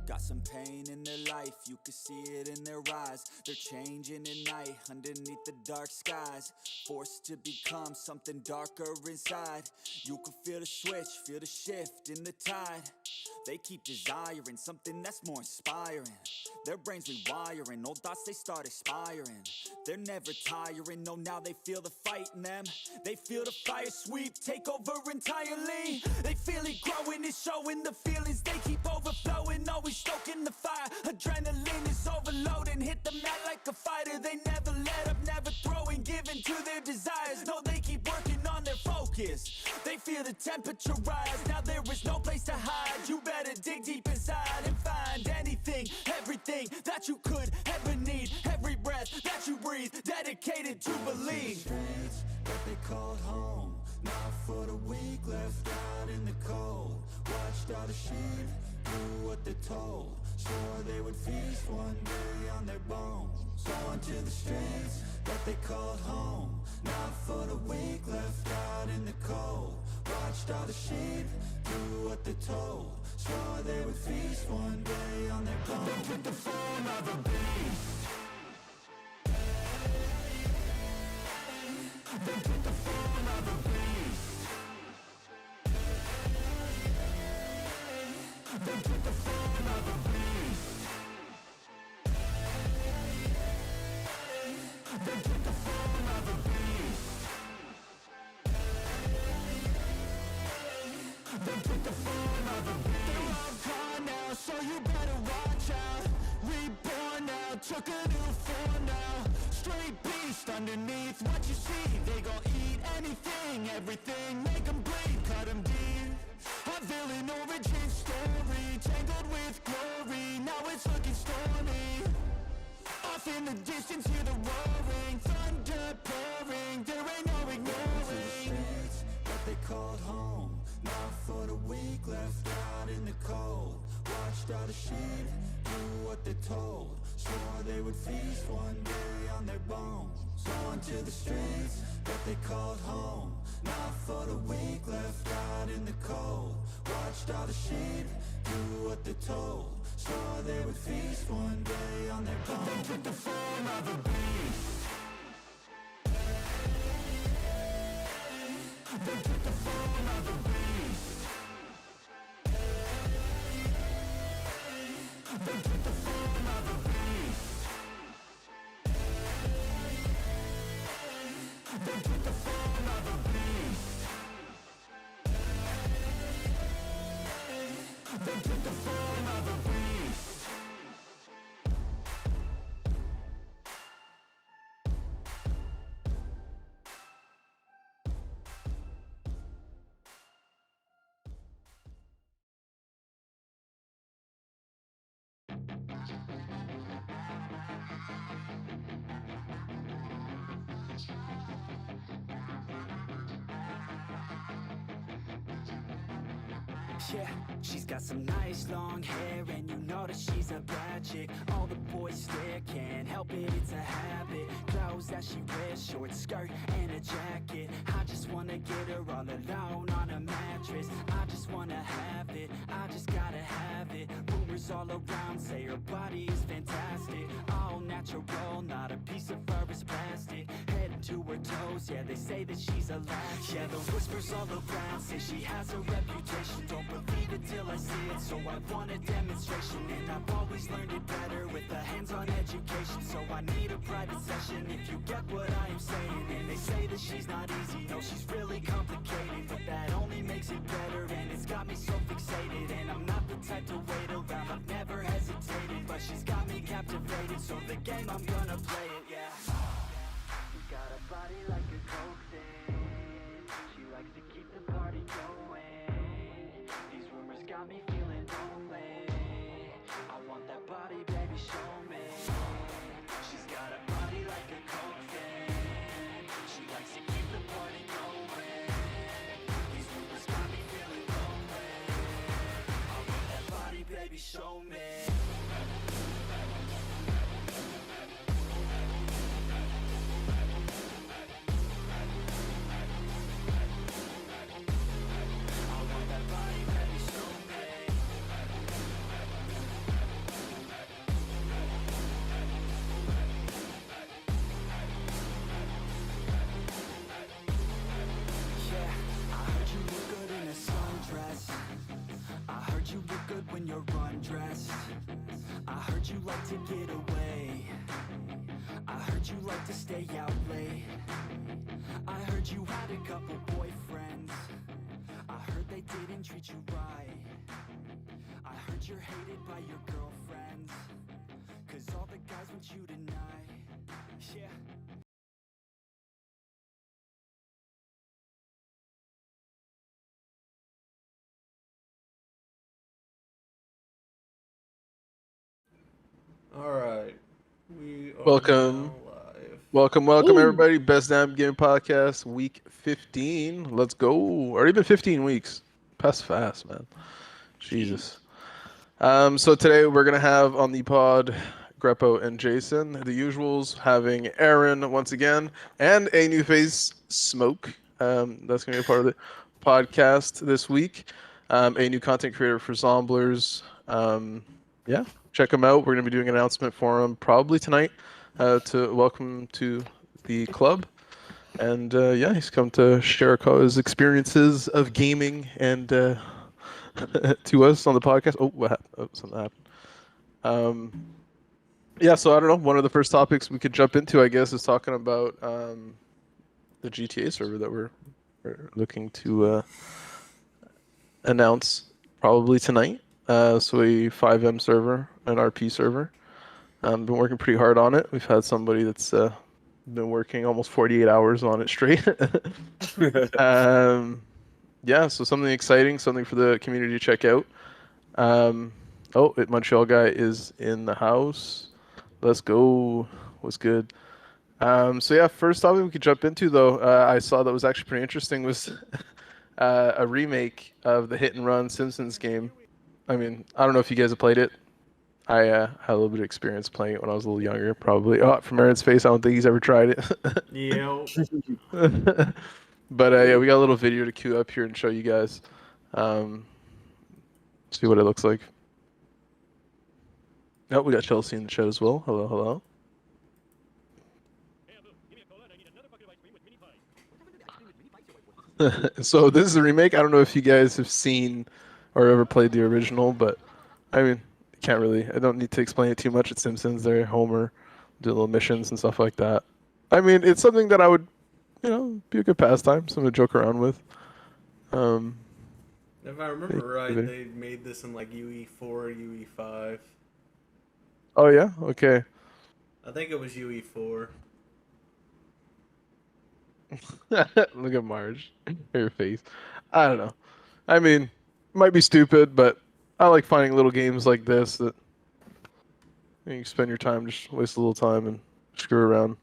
Got some pain in their life, you can see it in their eyes. They're changing at night, underneath the dark skies. Forced to become something darker inside. You can feel the switch, feel the shift in the tide. They keep desiring something that's more inspiring. Their brains rewiring, old thoughts they start expiring. They're never tiring, no, now they feel the fight in them. They feel the fire sweep, take over entirely. They feel it growing, it's showing the feelings. They keep overflowing, always stoking the fire. Adrenaline is overloading, hit the mat like a fighter. They never let up, never throwing, giving to their desires. No, they keep working on their focus. They feel the temperature rise, now there is no place to hide. You better dig deep inside and find anything, everything that you could ever need. Every breath that you breathe, dedicated to believe. Streets that they called home, not for the weak, left out in the cold. Watched all the sheep do what they're told, swore they would feast one day on their bones. Going to the streets that they called home, not for the weak, left out in the cold. Watched all the sheep do what they're told, swore they would feast one day on their bones. They took the form of a beast. They took the form of a beast. They took the form of a beast. They took the form of a beast. They took the form of a beast. They're all gone now, so you better watch out. Reborn now, took a new form now. Straight beast underneath what you see. They gon' eat anything, everything, make them bleed, cut them deep. A villain origin story, tangled with glory, now it's looking stormy. Off in the distance, hear the roaring, thunder pouring, there ain't no ignoring. Streets that they called home, not for the weak, left out in the cold. Watched all the sheep do what they're told, swore they would feast one day on their bones. Going to the streets that they called home, not for the weak, left out in the cold. Watched all the sheep do what they're told, swore they would feast one day on their bones. They took the form of a beast. They took the form of a beast. They took the form of a beast. They took the form of a beast. They took the form of a beast. Yeah, she's got some nice long hair, and you know that she's a bad chick. All the boys stare, can't help it, it's a habit. Clothes that she wears, short skirt and a jacket. I just wanna get her all alone on a mattress. I just wanna have it, I just gotta have it. Rumors all around say her body is fantastic. All natural, not a piece of fur is plastic. Head to her toes, yeah, they say that she's a latch. Yeah, the whispers all around say she has a reputation. Don't believe it till I see it, so I want a demonstration. And I've always learned it better with a hands-on education. So I need a private session if you get what I am saying. And they say that she's not easy, no, she's really complicated. But that only makes it better, and it's got me so fixated. And I'm not the type to wait around, I've never hesitated. But she's got me captivated, so the game, I'm gonna play it, yeah. She got a body like a coke thing. She likes to keep the party going. These rumors got me feeling lonely. I want that body, baby, show me. She's got a body like a coke thing. She likes to keep the party going. These rumors got me feeling lonely. I want that body, baby, show me. heard you like to get away. I heard you like to stay out late. I heard you had a couple boyfriends. I heard they didn't treat you right. I heard you're hated by your girlfriends, 'cause all the guys want you tonight. Yeah. Alright. We are Welcome. now live. Welcome, everybody. Best Damn Game Podcast, week 15. Let's go. Already been 15 weeks. Passed fast, man. Jesus. So today we're going to have on the pod Grepo and Jason, the usuals, having Aaron once again, and a new face, Smoke. That's going to be a part of the podcast this week. A new content creator for Zomblers. Yeah, check him out. We're going to be doing an announcement for him probably tonight to welcome to the club. And yeah, he's come to share his experiences of gaming and to us on the podcast. Oh, what happened? Oh, something happened. Yeah, so I don't know. One of the first topics we could jump into, I guess, is talking about the GTA server that we're looking to announce probably tonight. So a 5M server, an RP server. Been working pretty hard on it. We've had somebody that's been working almost 48 hours on it straight. Yeah, so something exciting, something for the community to check out. Montreal guy is in the house. Let's go. What's good? So yeah, first topic we could jump into though, I saw that was actually pretty interesting was a remake of the Hit and Run Simpsons game. I mean, I don't know if you guys have played it. I had a little bit of experience playing it when I was a little younger, probably. Oh, from Aaron's face, I don't think he's ever tried it. Yeah. But yeah, we got a little video to queue up here and show you guys. See what it looks like. Oh, we got Chelsea in the chat as well. Hello, hello. So this is a remake. I don't know if you guys have seen or ever played the original, but I mean, can't really. I don't need to explain it too much. It's Simpsons. There, Homer, do little missions and stuff like that. I mean, it's something that I would, be a good pastime, something to joke around with. If I remember right, they made this in like UE4, UE5. Oh yeah, okay. I think it was UE4. Look at Marge, her face. I don't know. I mean, it might be stupid, but I like finding little games like this that you can spend your time, just waste a little time and screw around.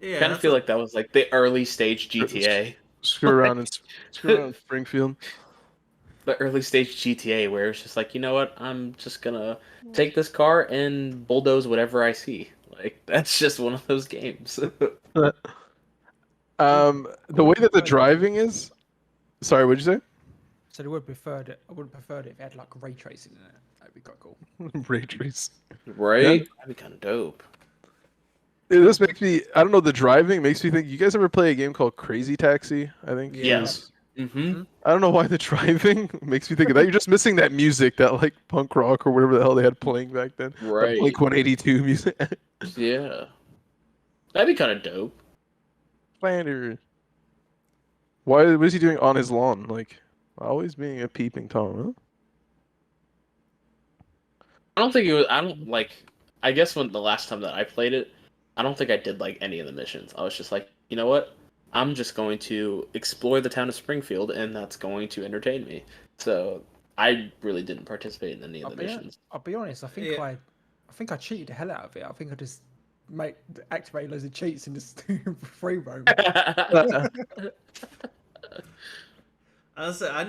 Yeah, I kind of feel like that was like the early stage GTA. Screw around in Springfield. The early stage GTA where it's just like, you know what, I'm just gonna take this car and bulldoze whatever I see. Like, that's just one of those games. The way that the driving is. Sorry, what'd you say? So I would prefer it. I would have preferred it if it had like ray tracing in it. That'd be quite cool. Ray trace. Right? Yeah. That'd be kind of dope. This makes me. I don't know. The driving makes me think. You guys ever play a game called Crazy Taxi? I think. Yes. Mm-hmm. I don't know why the driving makes me think of that. You're just missing that music, that like punk rock or whatever the hell they had playing back then. Right. Like 182 music. Yeah. That'd be kind of dope. Flanders. What is he doing on his lawn? Like, always being a peeping Tom, huh? I don't think it was. I guess when the last time that I played it, I don't think I did like any of the missions. I was just like, you know what? I'm just going to explore the town of Springfield, and that's going to entertain me. So I really didn't participate in any of the missions. I'll be honest. I think I think I cheated the hell out of it. I think I just activated loads of cheats and just free roam. Honestly, I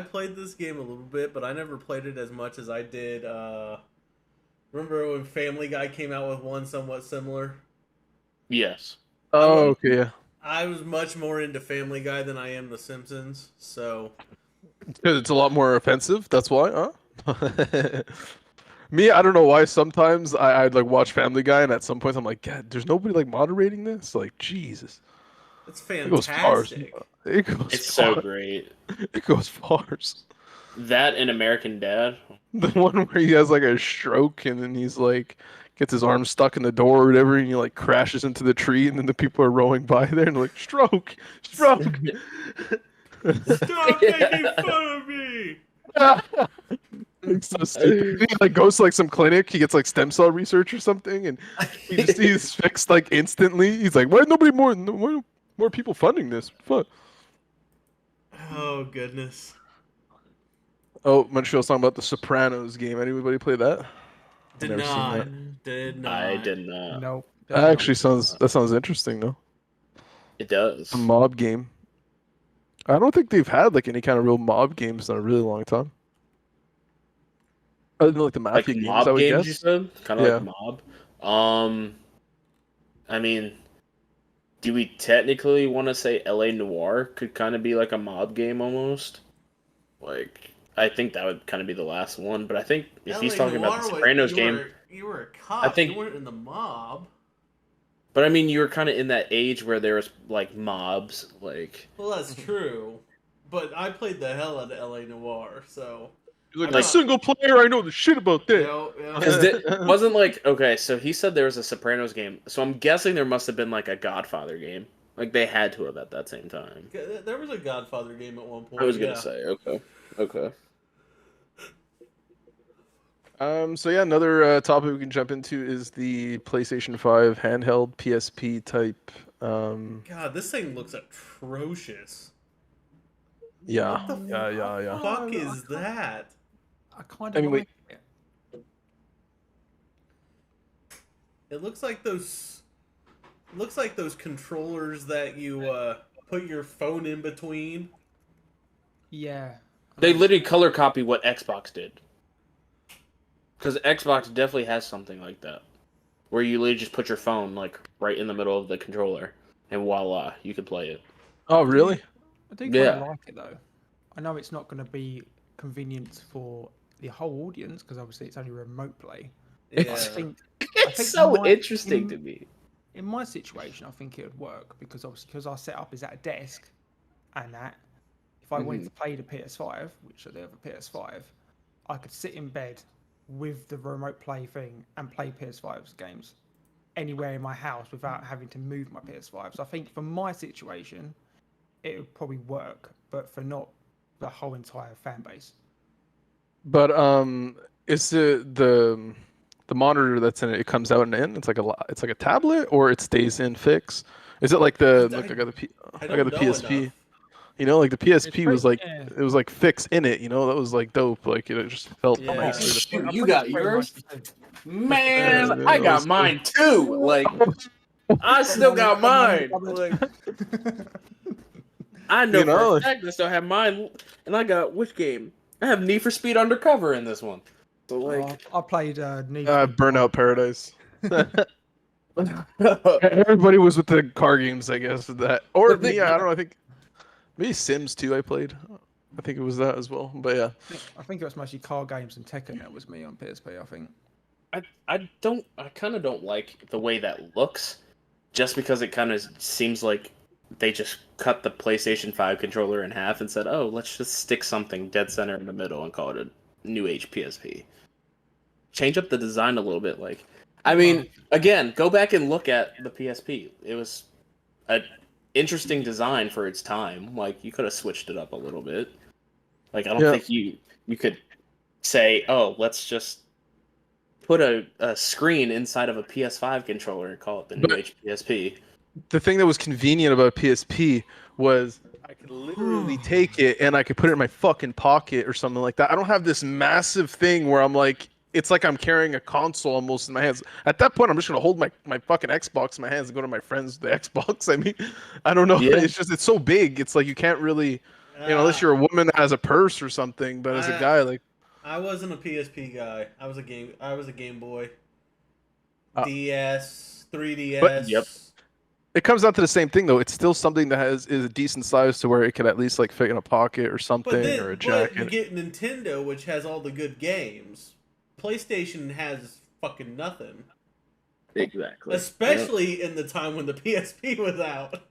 played this game a little bit, but I never played it as much as I did. Remember when Family Guy came out with one somewhat similar? Yes. Oh, okay, yeah. I was much more into Family Guy than I am The Simpsons, so... Because it's a lot more offensive, that's why, huh? Me, I don't know why sometimes I'd like watch Family Guy, and at some points I'm like, God, there's nobody like moderating this? Like, Jesus. It's fantastic. It goes It's far. so great. It goes far. That and American Dad. The one where he has like a stroke and then he's like gets his arm stuck in the door or whatever and he like crashes into the tree and then the people are rowing by there and like stroke, stroke. Stop making fun of me! It's so stupid. He like goes to like some clinic, he gets like stem cell research or something, and he's fixed like instantly. He's like, why more people funding this? Fuck. Oh goodness. Oh, Montreal's talking about the Sopranos game. Anybody play that? Did never seen not. that. Did not. I did not. Nope. That actually sounds interesting though. It does. A mob game. I don't think they've had like any kind of real mob games in a really long time. Other than like the Like mafia games, mob I would games, guess. you said? Kind of Yeah. like mob. I mean, do we technically want to say LA Noire could kind of be like a mob game almost? Like, I think that would kind of be the last one. But I think if he's talking about the Sopranos game, You were a cop. I think- you weren't in the mob. but I mean, you were kind of in that age where there was like mobs, like. Well, that's true. But I played the hell out of LA Noire, so. He's like, Like- a single player, I know the shit about that. Because it wasn't like, okay, so he said there was a Sopranos game, so I'm guessing there must have been like a Godfather game. Like they had to have at that same time. There was a Godfather game at one point. I was gonna yeah. say, okay. So yeah, another topic we can jump into is the PlayStation 5 handheld PSP type. God, this thing looks atrocious. Yeah, What the yeah. fuck is that? I kind I of mean, like it. It looks like those. Looks like those controllers that you put your phone in between. Yeah. They literally color copy what Xbox did. Because Xbox definitely has something like that, where you literally just put your phone like right in the middle of the controller, and voila, you can play it. Oh, really? I do kind Yeah. of like it though. I know it's not going to be convenient for the whole audience because obviously it's only remote play. Yeah. I think It's so my- interesting in- to me. In my situation, I think it would work because obviously because our setup is at a desk, and that if I wanted to play the PS5, which I do have a PS5, I could sit in bed with the remote play thing and play PS5's games anywhere in my house without having to move my PS5. So I think for my situation, it would probably work, but for not the whole entire fan base. But is the monitor that's in it? It comes out and in. It's like a tablet, or it stays in fix. Is it like the I look? I got the I I don't got the know PSP. enough. You know, like the PSP was like yeah. it was like fix in it. You know, that was like dope. Like it just felt Yeah. nice. Shoot, I'm you pretty got pretty yours? much the same. Man, Yeah, I that got was mine too. Like, I still got mine. Like, I know, You know, for a fact I still have mine, and I got which game? I have Need for Speed Undercover in this one. So like, I played Need for Burnout Paradise. Everybody was with the car games, I guess. With that, or But me, I don't know. I think maybe Sims 2 I played. I think it was that as well. But yeah, I think it was mostly car games and Tekken that was me on PSP, I think. I kind of don't like the way that looks, just because it kind of seems like they just cut the PlayStation 5 controller in half and said, "Oh, let's just stick something dead center in the middle and call it a new age PSP." Change up the design a little bit, like. I mean, again, go back and look at the PSP. It was an interesting design for its time. Like, you could have switched it up a little bit. Like, I don't Yeah. think you could say, "Oh, let's just put a screen inside of a PS5 controller and call it the new But- age PSP." the thing that was convenient about PSP was I could literally take it and I could put it in my fucking pocket or something like that. I don't have this massive thing where I'm like, it's like I'm carrying a console almost in my hands. At that point, I'm just gonna hold my fucking Xbox in my hands and go to my friends with the Xbox. I mean, I don't know. Yeah. It's so big. It's like you can't really, unless you're a woman that has a purse or something. But as a guy, like, I wasn't a PSP guy. I was a Game Boy. Uh, DS, 3DS. but- Yep. it comes down to the same thing though. It's still something that is a decent size to where it could at least like fit in a pocket or something or a But you jacket. get Nintendo, which has all the good games. PlayStation has fucking nothing. Exactly. Especially in the time when the PSP was out.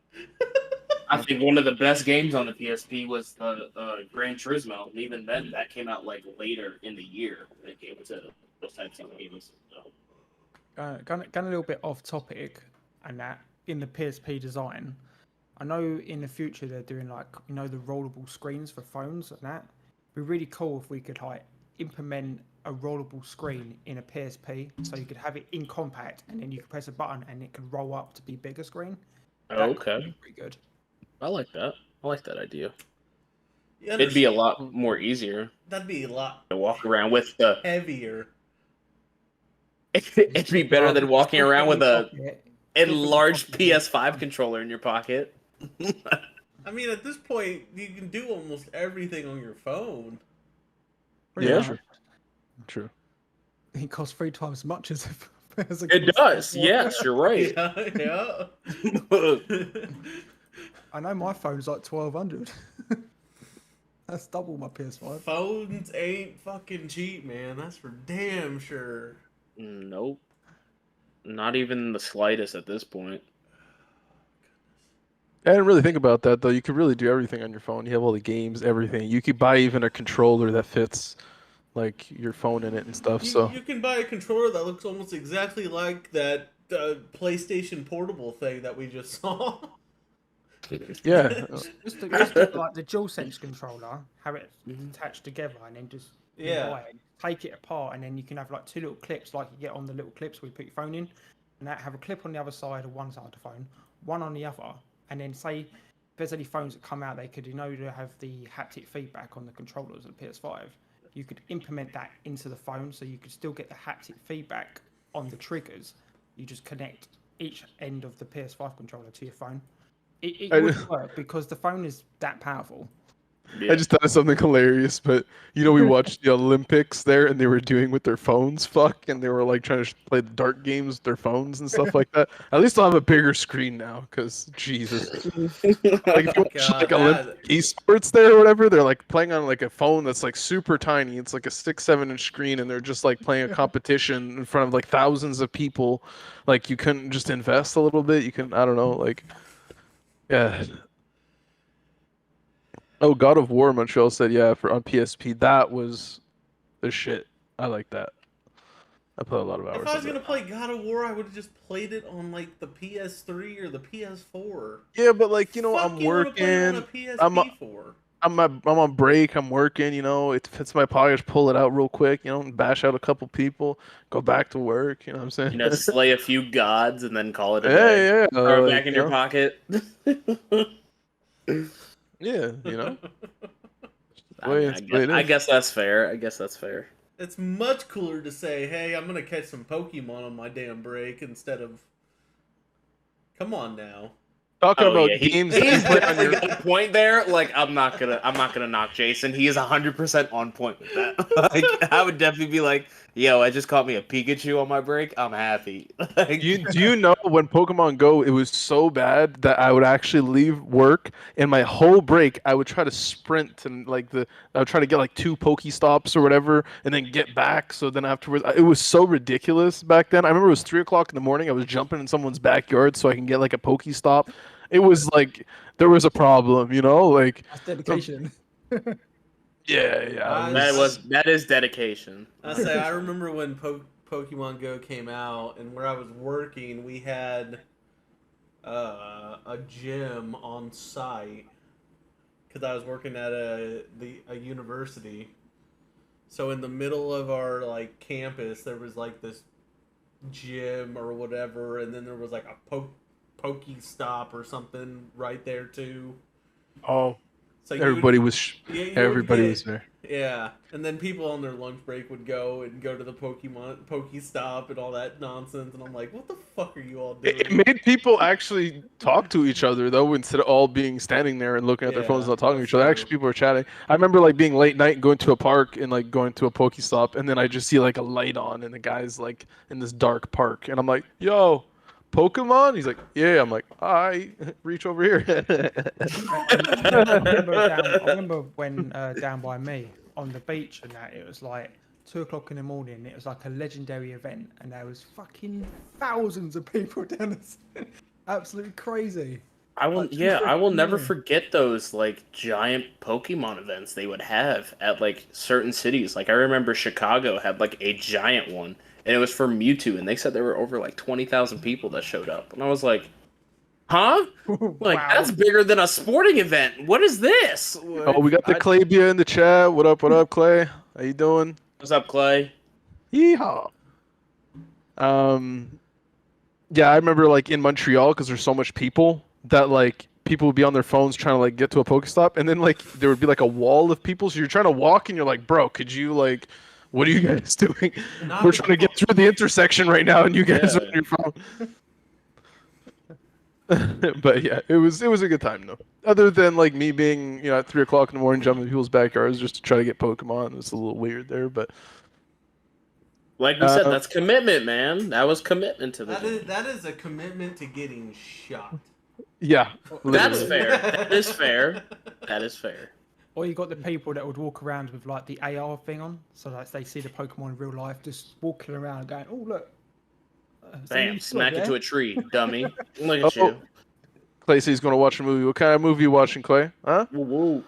I think one of the best games on the PSP was the Gran Turismo, and even then, that came out like later in the year when it came to those types of games. So. Going a little bit off topic, and that in the PSP design, I know in the future they're doing like the rollable screens for phones and that. It'd be really cool if we could like implement a rollable screen in a PSP, so you could have it in compact, and then you could press a button and it could roll up to be bigger screen. That could be pretty good. I like that. I like that idea. You It'd be a understand- lot more easier That'd be a lot to walk around with the. heavier. It'd be better than walking around with a Pocket, enlarged PS5 controller in your pocket. I mean, at this point, you can do almost everything on your phone. pretty Yeah, much. sure. True. It costs 3 times as much as a It does. Yes, you're right. Yeah. I know my phone's like 1,200. That's double my PS5. Phones ain't fucking cheap, man. That's for damn sure. Nope. Not even the slightest at this point. I didn't really think about that though. You could really do everything on your phone. You have all the games, everything. You could buy even a controller that fits like your phone in it and stuff. So You can buy a controller that looks almost exactly like that PlayStation Portable thing that we just saw. yeah, Just like the DualSense controller, have it attached together, and then just buy it, take it apart, and then you can have like 2 little clips, like you get on the little clips where you put your phone in, and that have a clip on the other side of one side of the phone, one on the other, and then say if there's any phones that come out, they could to have the haptic feedback on the controllers of the PS5. You could implement that into the phone, so you could still get the haptic feedback on the triggers. You just connect each end of the PS5 controller to your phone. It would work because the phone is that powerful. Yeah. I just thought of something hilarious, but we watched the Olympics there, and they were doing with their phones, and they were like trying to play the dart games with their phones and stuff like that. At least I'll have a bigger screen now, because Jesus, like if you watch like Olympic esports there or whatever, they're like playing on like a phone that's like super tiny. It's like a 6-7 inch screen, and they're just like playing a competition in front of like thousands of people. Like you couldn't just invest a little bit. You can, I don't know, like. Yeah. Oh, God of War, Montreal said, yeah, on PSP. That was the shit. I like that. I played a lot of hours. If I was on gonna that. play God of War, I would have just played it on like the PS3 or the PS4. Yeah, but like Fuck I'm you wanna play it on a working. PSP for? I'm on break. I'm working. It fits my pocket. Just pull it out real quick. And bash out a couple people. Go back to work. You know what I'm saying? Slay a few gods and then call it a day. Yeah. Throw it back in your pocket. Yeah. I guess that's fair. It's much cooler to say, "Hey, I'm gonna catch some Pokemon on my damn break," instead of, "Come on now." Talking about games. He's definitely got a point there. Like I'm not gonna knock Jason. He is 100% on point with that. Like I would definitely be like, "Yo, I just caught me a Pikachu on my break. I'm happy." Like, Do you know when Pokemon Go, it was so bad that I would actually leave work and my whole break I would try to sprint and I would try to get like 2 Pokestops or whatever and then get back. So then afterwards, it was so ridiculous back then. I remember it was 3 o'clock in the morning. I was jumping in someone's backyard so I can get like a Pokestop. It was like there was a problem, like That's dedication. yeah. that is dedication. I remember when Pokemon Go came out, and where I was working, we had a gym on site because I was working at a university. So in the middle of our like campus, there was like this gym or whatever, and then there was like a Pokestop or something right there too. Oh, So everybody was everybody was there. Yeah, and then people on their lunch break would go to the Pokestop and all that nonsense, and I'm like, what the fuck are you all doing? It made people actually talk to each other though, instead of all being standing there and looking at their phones, and not talking to each other. Actually, people were chatting. I remember like being late night, going to a park, and like going to a Pokestop, and then I just see like a light on, and the guy's like in this dark park, and I'm like, yo. Pokemon? He's like, yeah. I'm like, I reach over here. I remember when down by me on the beach and that, it was like 2 o'clock in the morning. It was like a legendary event, and there was fucking thousands of people down the Absolutely crazy. I will. Like, to be Yeah, fair, I will never yeah. forget those like giant Pokemon events they would have at like certain cities. Like I remember Chicago had like a giant one, and it was for Mewtwo, and they said there were over like 20,000 people that showed up, and I was like, "Huh? Like Wow. that's bigger than a sporting event. What is this?" Oh, we got the I, Claybia in the chat. What up? What up, Clay? How you doing? What's up, Clay? Yeehaw. Yeah, I remember like in Montreal because there's so much people that like people would be on their phones trying to like get to a Pokestop, and then like there would be like a wall of people. So you're trying to walk, and you're like, bro, could you like, what are you guys doing? We're trying to get through the intersection right now, and you guys are on Yeah. your phone. But yeah, it was a good time though. Other than like me being at 3 o'clock in the morning jumping in people's backyards just to try to get Pokemon, it's a little weird there. But Like we said, that's commitment, man. That was commitment to the game. That is a commitment to getting shot. yeah, That's literally. fair. That is fair. That is fair. Or you got the people that would walk around with like the AR thing on, so like they see the Pokemon in real life, just walking around going, "Oh look, it's a new Bam! sword Smack there." into a tree, dummy. Look at you. Clay says he's going to watch a movie. What kind of movie you watching, Clay? Huh? Woo woo.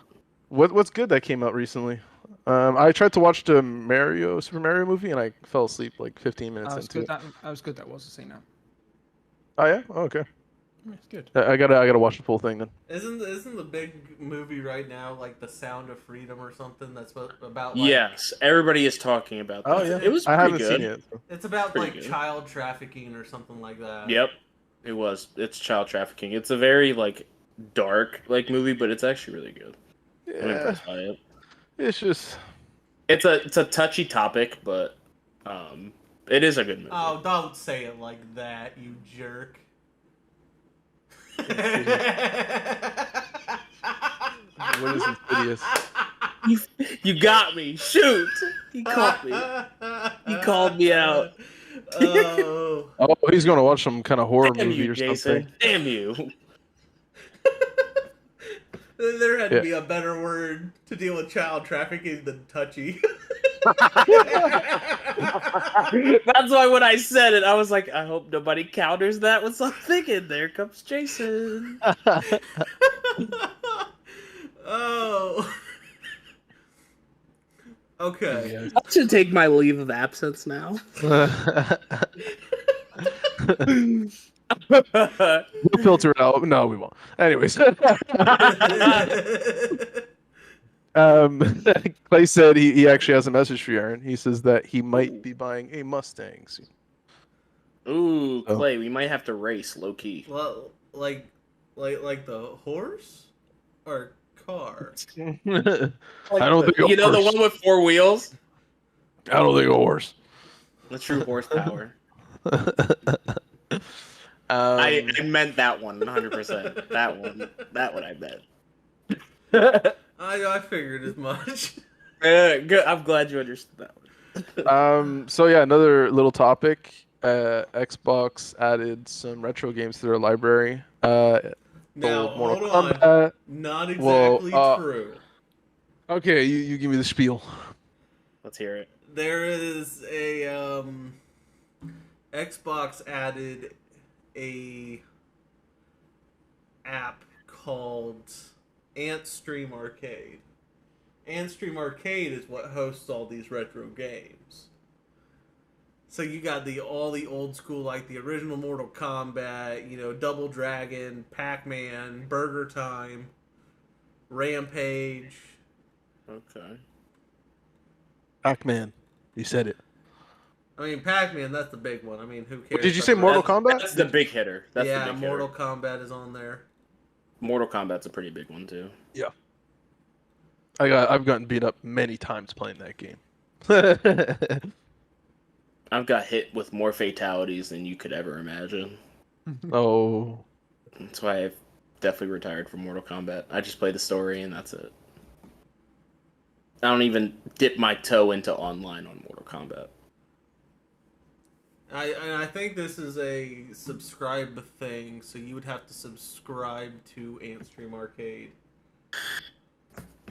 What's good that came out recently? I tried to watch the Super Mario movie, and I fell asleep like 15 minutes That was into good. it. That was good. That was a scene that. Oh yeah, oh, okay. Yeah, it's good. I gotta watch the full thing then. Isn't the big movie right now like The Sound of Freedom or something that's about like Yes, everybody is talking about that. Oh yeah, It was I pretty haven't good. seen it. So. it's about Pretty like good. child trafficking or something like that. Yep, it was. It's child trafficking. It's a very like dark like movie, but it's actually really good. I'm Yeah, impressed by it. it's just It's a touchy topic, but it is a good movie. Oh, don't say it like that, you jerk. what is insidious? You got me. Shoot! He caught me. He called me out. Oh. Oh, he's gonna watch some kind of horror Damn movie you, or Jason. something. Damn you. There had Yeah. to be a better word to deal with child trafficking than touchy. That's why when I said it, I was like, I hope nobody counters that with something, and there comes Jason. Oh. Okay. I should take my leave of absence now. We'll filter it out. No, we won't. Anyways, Clay said he actually has a message for you, Aaron. He says that he might be buying a Mustang soon. Ooh, Oh. Clay, we might have to race low key. Well, like the horse or car? I don't think a You know the horse. one with 4 wheels? I don't think a horse. The true horsepower. Um, I meant that one 100%. That one I meant. I figured as much. Good. I'm glad you understood that one. So yeah, another little topic. Xbox added some retro games to their library. Now, old Mortal hold on. Kombat. Not Well, exactly true. Okay, you give me the spiel. Let's hear it. There is a Xbox added a app called Antstream Arcade. Antstream Arcade is what hosts all these retro games. So you got all the old school, like the original Mortal Kombat, Double Dragon, Pac-Man, Burger Time, Rampage. Okay. Pac-Man. You said it. I mean, Pac-Man, that's the big one. I mean, who cares? Did you say Mortal Kombat? That's the big hitter. That's yeah, the big Mortal hitter. Kombat is on there. Mortal Kombat's a pretty big one too. Yeah. I've gotten beat up many times playing that game. I've got hit with more fatalities than you could ever imagine. Oh. That's why I've definitely retired from Mortal Kombat. I just play the story and that's it. I don't even dip my toe into online on Mortal Kombat. I think this is a subscribe thing, so you would have to subscribe to Antstream Arcade.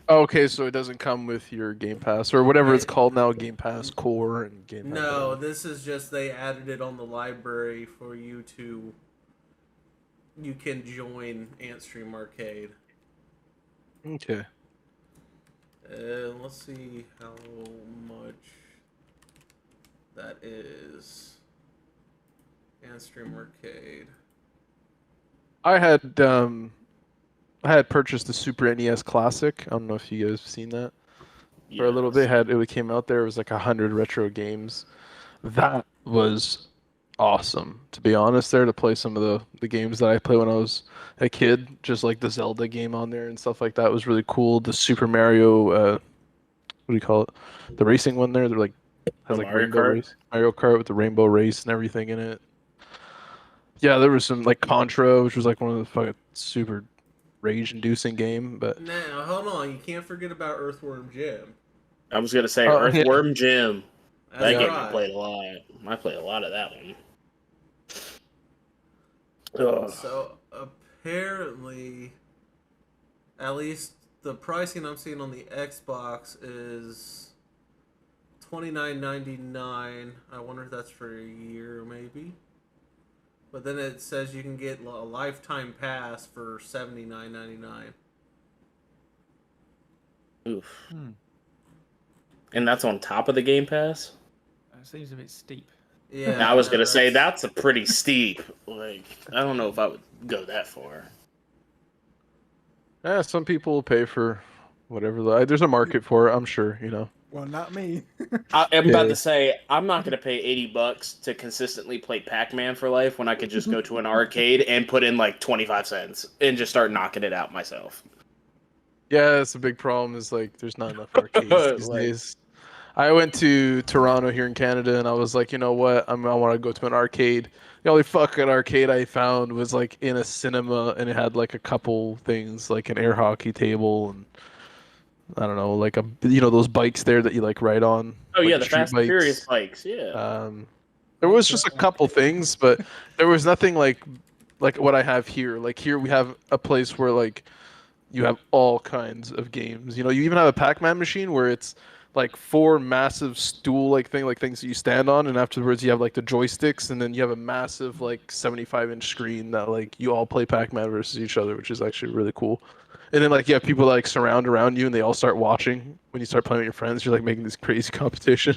Okay, so it doesn't come with your Game Pass or whatever it's called now, Game Pass Core and Game Pass. No, this is just they added it on the library for you to you can join Antstream Arcade. Okay. Let's see how much that is. Antstream Arcade. I had purchased the Super NES Classic. I don't know if you guys have seen that. For a little bit, it came out there. It was like 100 retro games. That was awesome, to be honest. There to play some of the games that I played when I was a kid, just like the Zelda game on there and stuff like that was really cool. The Super Mario, what do you call it? The racing one there. They're like has like Mario rainbow Kart? race, Mario Kart with the rainbow race and everything in it. Yeah, there was some like Contra, which was like one of the fucking super rage-inducing game, but Now, hold on. You can't forget about Earthworm Jim. I was gonna say oh yeah, Earthworm Jim. That's That Yeah. game I right. played a lot. I played a lot of that one. Ugh. So apparently, at least the pricing I'm seeing on the Xbox is $29.99. I wonder if that's for a year, maybe. But then it says you can get a lifetime pass for $79.99. Oof. Hmm. And that's on top of the Game Pass? That seems a bit steep. Yeah, I was no, gonna say that's a pretty steep. Like, I don't know if I would go that far. yeah. Some people will pay for whatever. There's a market for it, I'm sure. You know. Well, not me. I'm about Yeah. to say I'm not gonna pay $80 to consistently play Pac-Man for life when I could just go to an arcade and put in like 25 cents and just start knocking it out myself. Yeah, that's a big problem. Is like there's not enough arcades these Like, days. I went to Toronto here in Canada, and I was like, you know what? I want to go to an arcade. The only fucking arcade I found was like in a cinema, and it had like a couple things, like an air hockey table, and I don't know, like those bikes there that you like ride on, oh like yeah, the the street Fast and Furious bikes. bikes, yeah. There was just a couple things, but there was nothing like what I have here. Like here we have a place where like you have all kinds of games. You know, you even have a Pac-Man machine where it's like four massive stool like things that you stand on, and afterwards you have like the joysticks, and then you have a massive like 75-inch screen that like you all play Pac-Man versus each other, which is actually really cool. And then like you have people that, like surround around you, and they all start watching when you start playing with your friends. You're like making this crazy competition.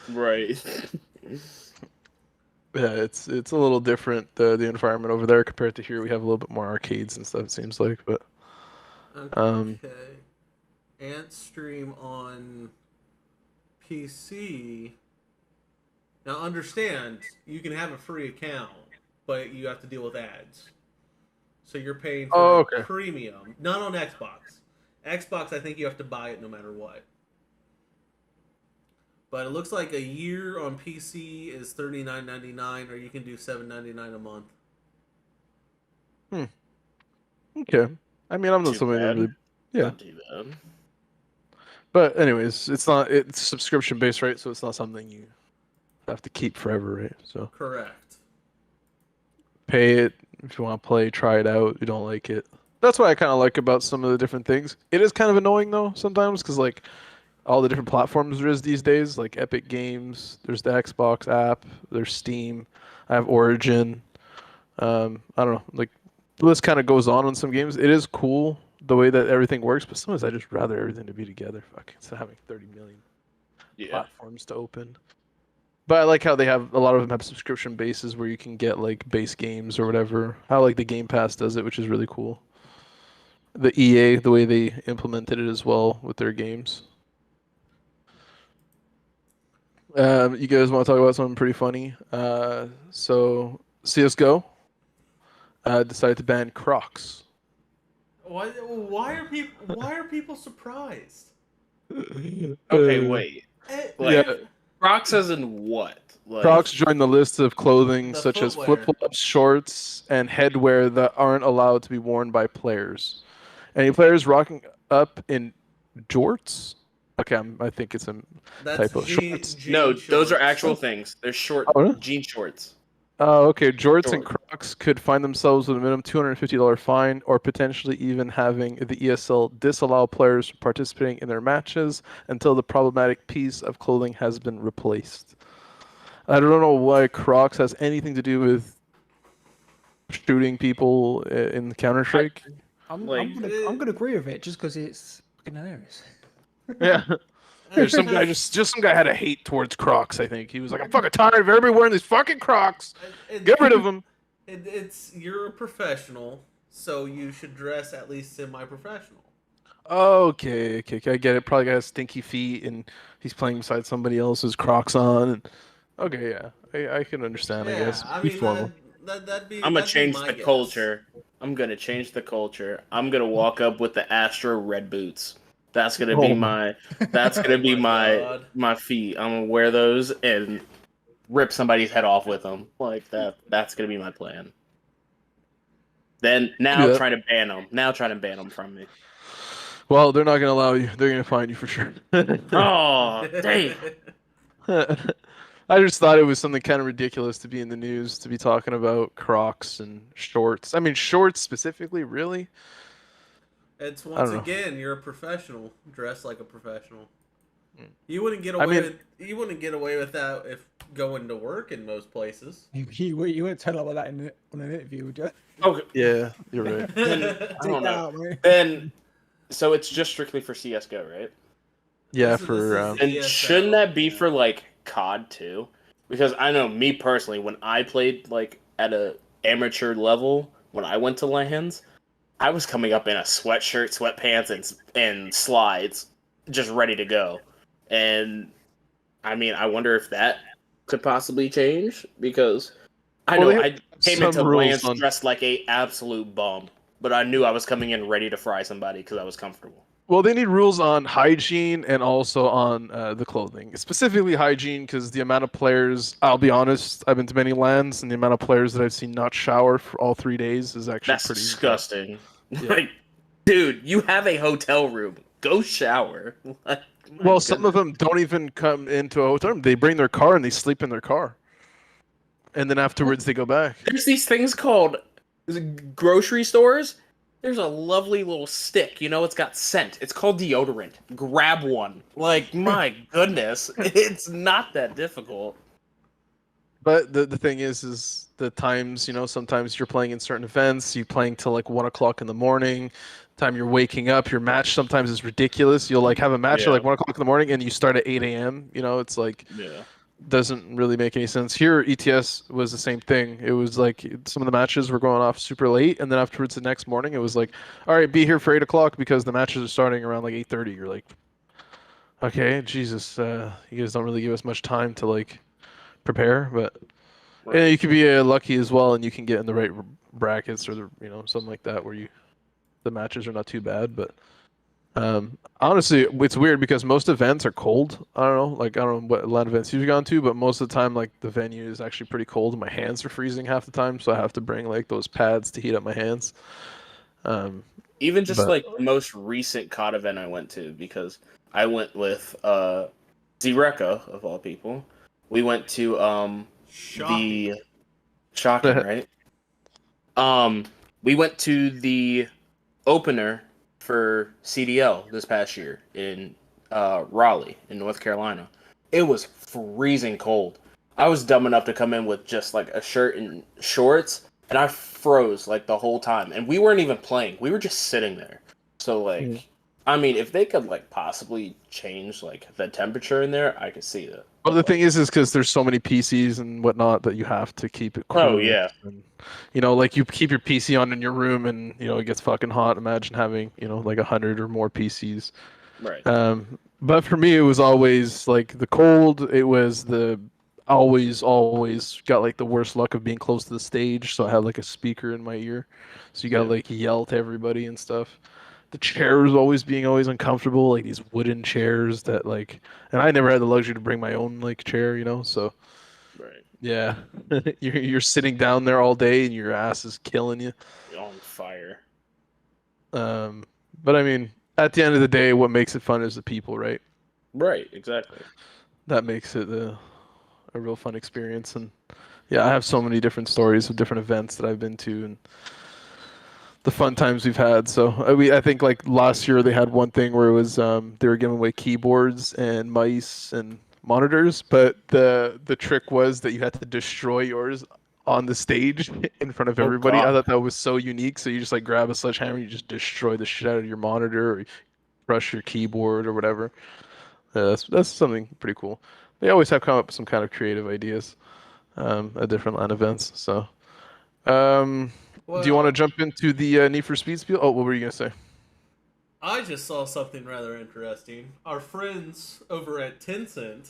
Right. Yeah, it's a little different the environment over there compared to here. We have a little bit more arcades and stuff. It seems like, but um, Okay. Antstream on PC. Now understand, you can have a free account, but you have to deal with ads. So you're paying for oh a okay. premium. Not on Xbox. Xbox, I think you have to buy it no matter what. But it looks like a year on PC is $39.99, or you can do $7.99 a month. Okay. I mean, I'm not Too somebody that bad. really, yeah. Not too bad. But anyways, it's subscription based, right? So it's not something you have to keep forever, right? So Correct. pay it if you want to play, try it out. If you don't like it, that's what I kind of like about some of the different things. It is kind of annoying though sometimes because like all the different platforms there is these days, like Epic Games, there's the Xbox app, there's Steam, I have Origin. I don't know, like the list kind of goes on some games. It is cool the way that everything works, but sometimes I just rather everything to be together. Fuck, instead of having 30 million Yeah. platforms to open. But I like how they have a lot of them have subscription bases where you can get like base games or whatever. How like the Game Pass does it, which is really cool. The EA, the way they implemented it as well with their games. You guys want to talk about something pretty funny? So CS:GO decided to ban Crocs. Why are people surprised? Okay, wait. Like, Yeah, Crocs as in what? Like, Crocs joined the list of clothing The such as footwear. flip-flops, shorts, and headwear that aren't allowed to be worn by players. Any players rocking up in jorts? Okay, I think it's a That's typo. jean, Shorts. jean no, those are shorts. actual things. They're short Oh, really? jean shorts. Oh, okay. Jorts and Short. Crocs could find themselves with a minimum $250 fine, or potentially even having the ESL disallow players from participating in their matches until the problematic piece of clothing has been replaced. I don't know why Crocs has anything to do with shooting people in Counter Strike. I'm Like, I'm gonna agree with it just because it's fucking hilarious. Yeah. There's some guy just some guy had a hate towards Crocs. I think he was like, I'm fucking tired of everybody wearing these fucking Crocs. Get rid of them. It's you're a professional, so you should dress at least semi-professional. Okay, I get it. Probably got stinky feet and he's playing beside somebody else's Crocs on. And okay, yeah, I can understand. I guess I be mean formal. that'd be. I'm gonna that'd be change my the guess. culture. I'm gonna change the culture. I'm gonna walk up with the Astro red boots. That's gonna be Oh my. That's gonna be my my God. my feet. I'm gonna wear those and rip somebody's head off with them like that. That's gonna be my plan. Then now Yeah. trying to ban them. Now trying to ban them from me. Well, they're not gonna allow you. They're gonna find you for sure. Oh, dang. I just thought it was something kind of ridiculous to be in the news to be talking about Crocs and shorts. I mean, shorts specifically, really? It's I once don't know. again, you're a professional. Dress like a professional. Mm. You wouldn't get I away mean- with you wouldn't get away with that if going to work in most places. You wouldn't tell about that on an interview, would you? Okay. Yeah, you're right. I Take don't that know. out, mate. Then, so it's just strictly for CS:GO, right? Yeah, This for is And ESL. shouldn't that be for like COD too? Because I know me personally, when I played like at a amateur level, when I went to LANs, I was coming up in a sweatshirt, sweatpants, and slides, just ready to go. And I mean, I wonder if that could possibly change because I Well, know they I have came some into rules LANs on- dressed like a absolute bum, but I knew I was coming in ready to fry somebody because I was comfortable. Well, they need rules on hygiene and also on the clothing. Specifically hygiene, because the amount of players, I'll be honest, I've been to many lands, and the amount of players that I've seen not shower for all 3 days is actually That's pretty disgusting. Yeah. Like, dude, you have a hotel room. Go shower. Like, my Well, some of goodness. them don't even come into a hotel room. They bring their car and they sleep in their car. And then afterwards they go back. There's these things called grocery stores. There's a lovely little stick. You know, it's got scent. It's called deodorant. Grab one. Like, my goodness. It's not that difficult. But the thing is the times, sometimes you're playing in certain events, you playing till like 1 o'clock in the morning. Time you're waking up, your match sometimes is ridiculous. You'll like have a match at like Yeah. 1 o'clock in the morning and you start at 8 a.m. It's like Yeah. doesn't really make any sense. Here, ETS was the same thing. It was like some of the matches were going off super late, and then afterwards the next morning it was like, all right, be here for 8 o'clock because the matches are starting around like 8:30. You're like, okay, Jesus, you guys don't really give us much time to like prepare, but Right. you could be lucky as well, and you can get in the right brackets or something like that where the matches are not too bad, but. Honestly, it's weird because most events are cold. I don't know, like I don't know what LAN events you've gone to, but most of the time, like the venue is actually pretty cold. My hands are freezing half the time, so I have to bring like those pads to heat up my hands. Even just But- like the most recent COD event I went to, because I went with Zreka, of all people. We went to Shocking. the shocking, right? We went to the opener for CDL this past year in Raleigh, in North Carolina. It was freezing cold. I was dumb enough to come in with just like a shirt and shorts, and I froze like the whole time. And we weren't even playing; we were just sitting there. So like, Mm. I mean, if they could like possibly change like the temperature in there, I could see that. Well, the thing is because there's so many PCs and whatnot that you have to keep it cool. Oh, yeah. And, like you keep your PC on in your room and, it gets fucking hot. Imagine having, like 100 or more PCs. Right. But for me, it was always like the cold. It was always got like the worst luck of being close to the stage. So I had like a speaker in my ear. So you got to Yeah. like yell to everybody and stuff. The chairs always uncomfortable, like these wooden chairs that like, and I never had the luxury to bring my own like chair, so Right. yeah, you're sitting down there all day and your ass is killing you. On fire. But I mean, at the end of the day, what makes it fun is the people, right? Right. Exactly. That makes it a real fun experience. And yeah, I have so many different stories of different events that I've been to and the fun times we've had. So I think like last year they had one thing where it was they were giving away keyboards and mice and monitors, but the trick was that you had to destroy yours on the stage in front of Oh, everybody. I God. thought that was so unique. So you just like grab a sledgehammer, you just destroy the shit out of your monitor, or you crush your keyboard or whatever. Yeah, that's something pretty cool. They always have come up with some kind of creative ideas at different LAN events. So, um, do you want to Well, jump into the Need for Speed spiel? Oh, what were you gonna say? I just saw something rather interesting. Our friends over at Tencent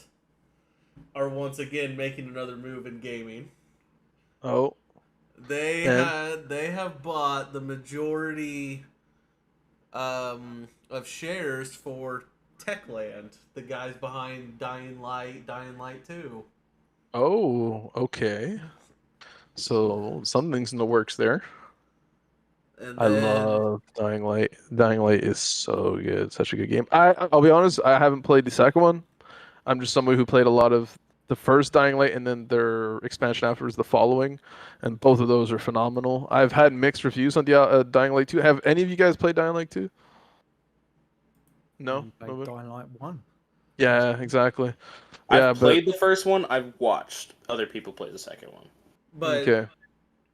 are once again making another move in gaming. Oh, They and have bought the majority of shares for Techland, the guys behind Dying Light 2. oh, okay. So something's in the works there. And I then love Dying Light. Dying Light is so good. Such a good game. I'll be honest, I haven't played the second one. I'm just somebody who played a lot of the first Dying Light and then their expansion afterwards, the following, and both of those are phenomenal. I've had mixed reviews on the Dying Light 2. Have any of you guys played Dying Light 2? No? Like Nobody? Dying Light 1. Yeah, exactly. I've Yeah, but played the first one. I've watched other people play the second one. but okay.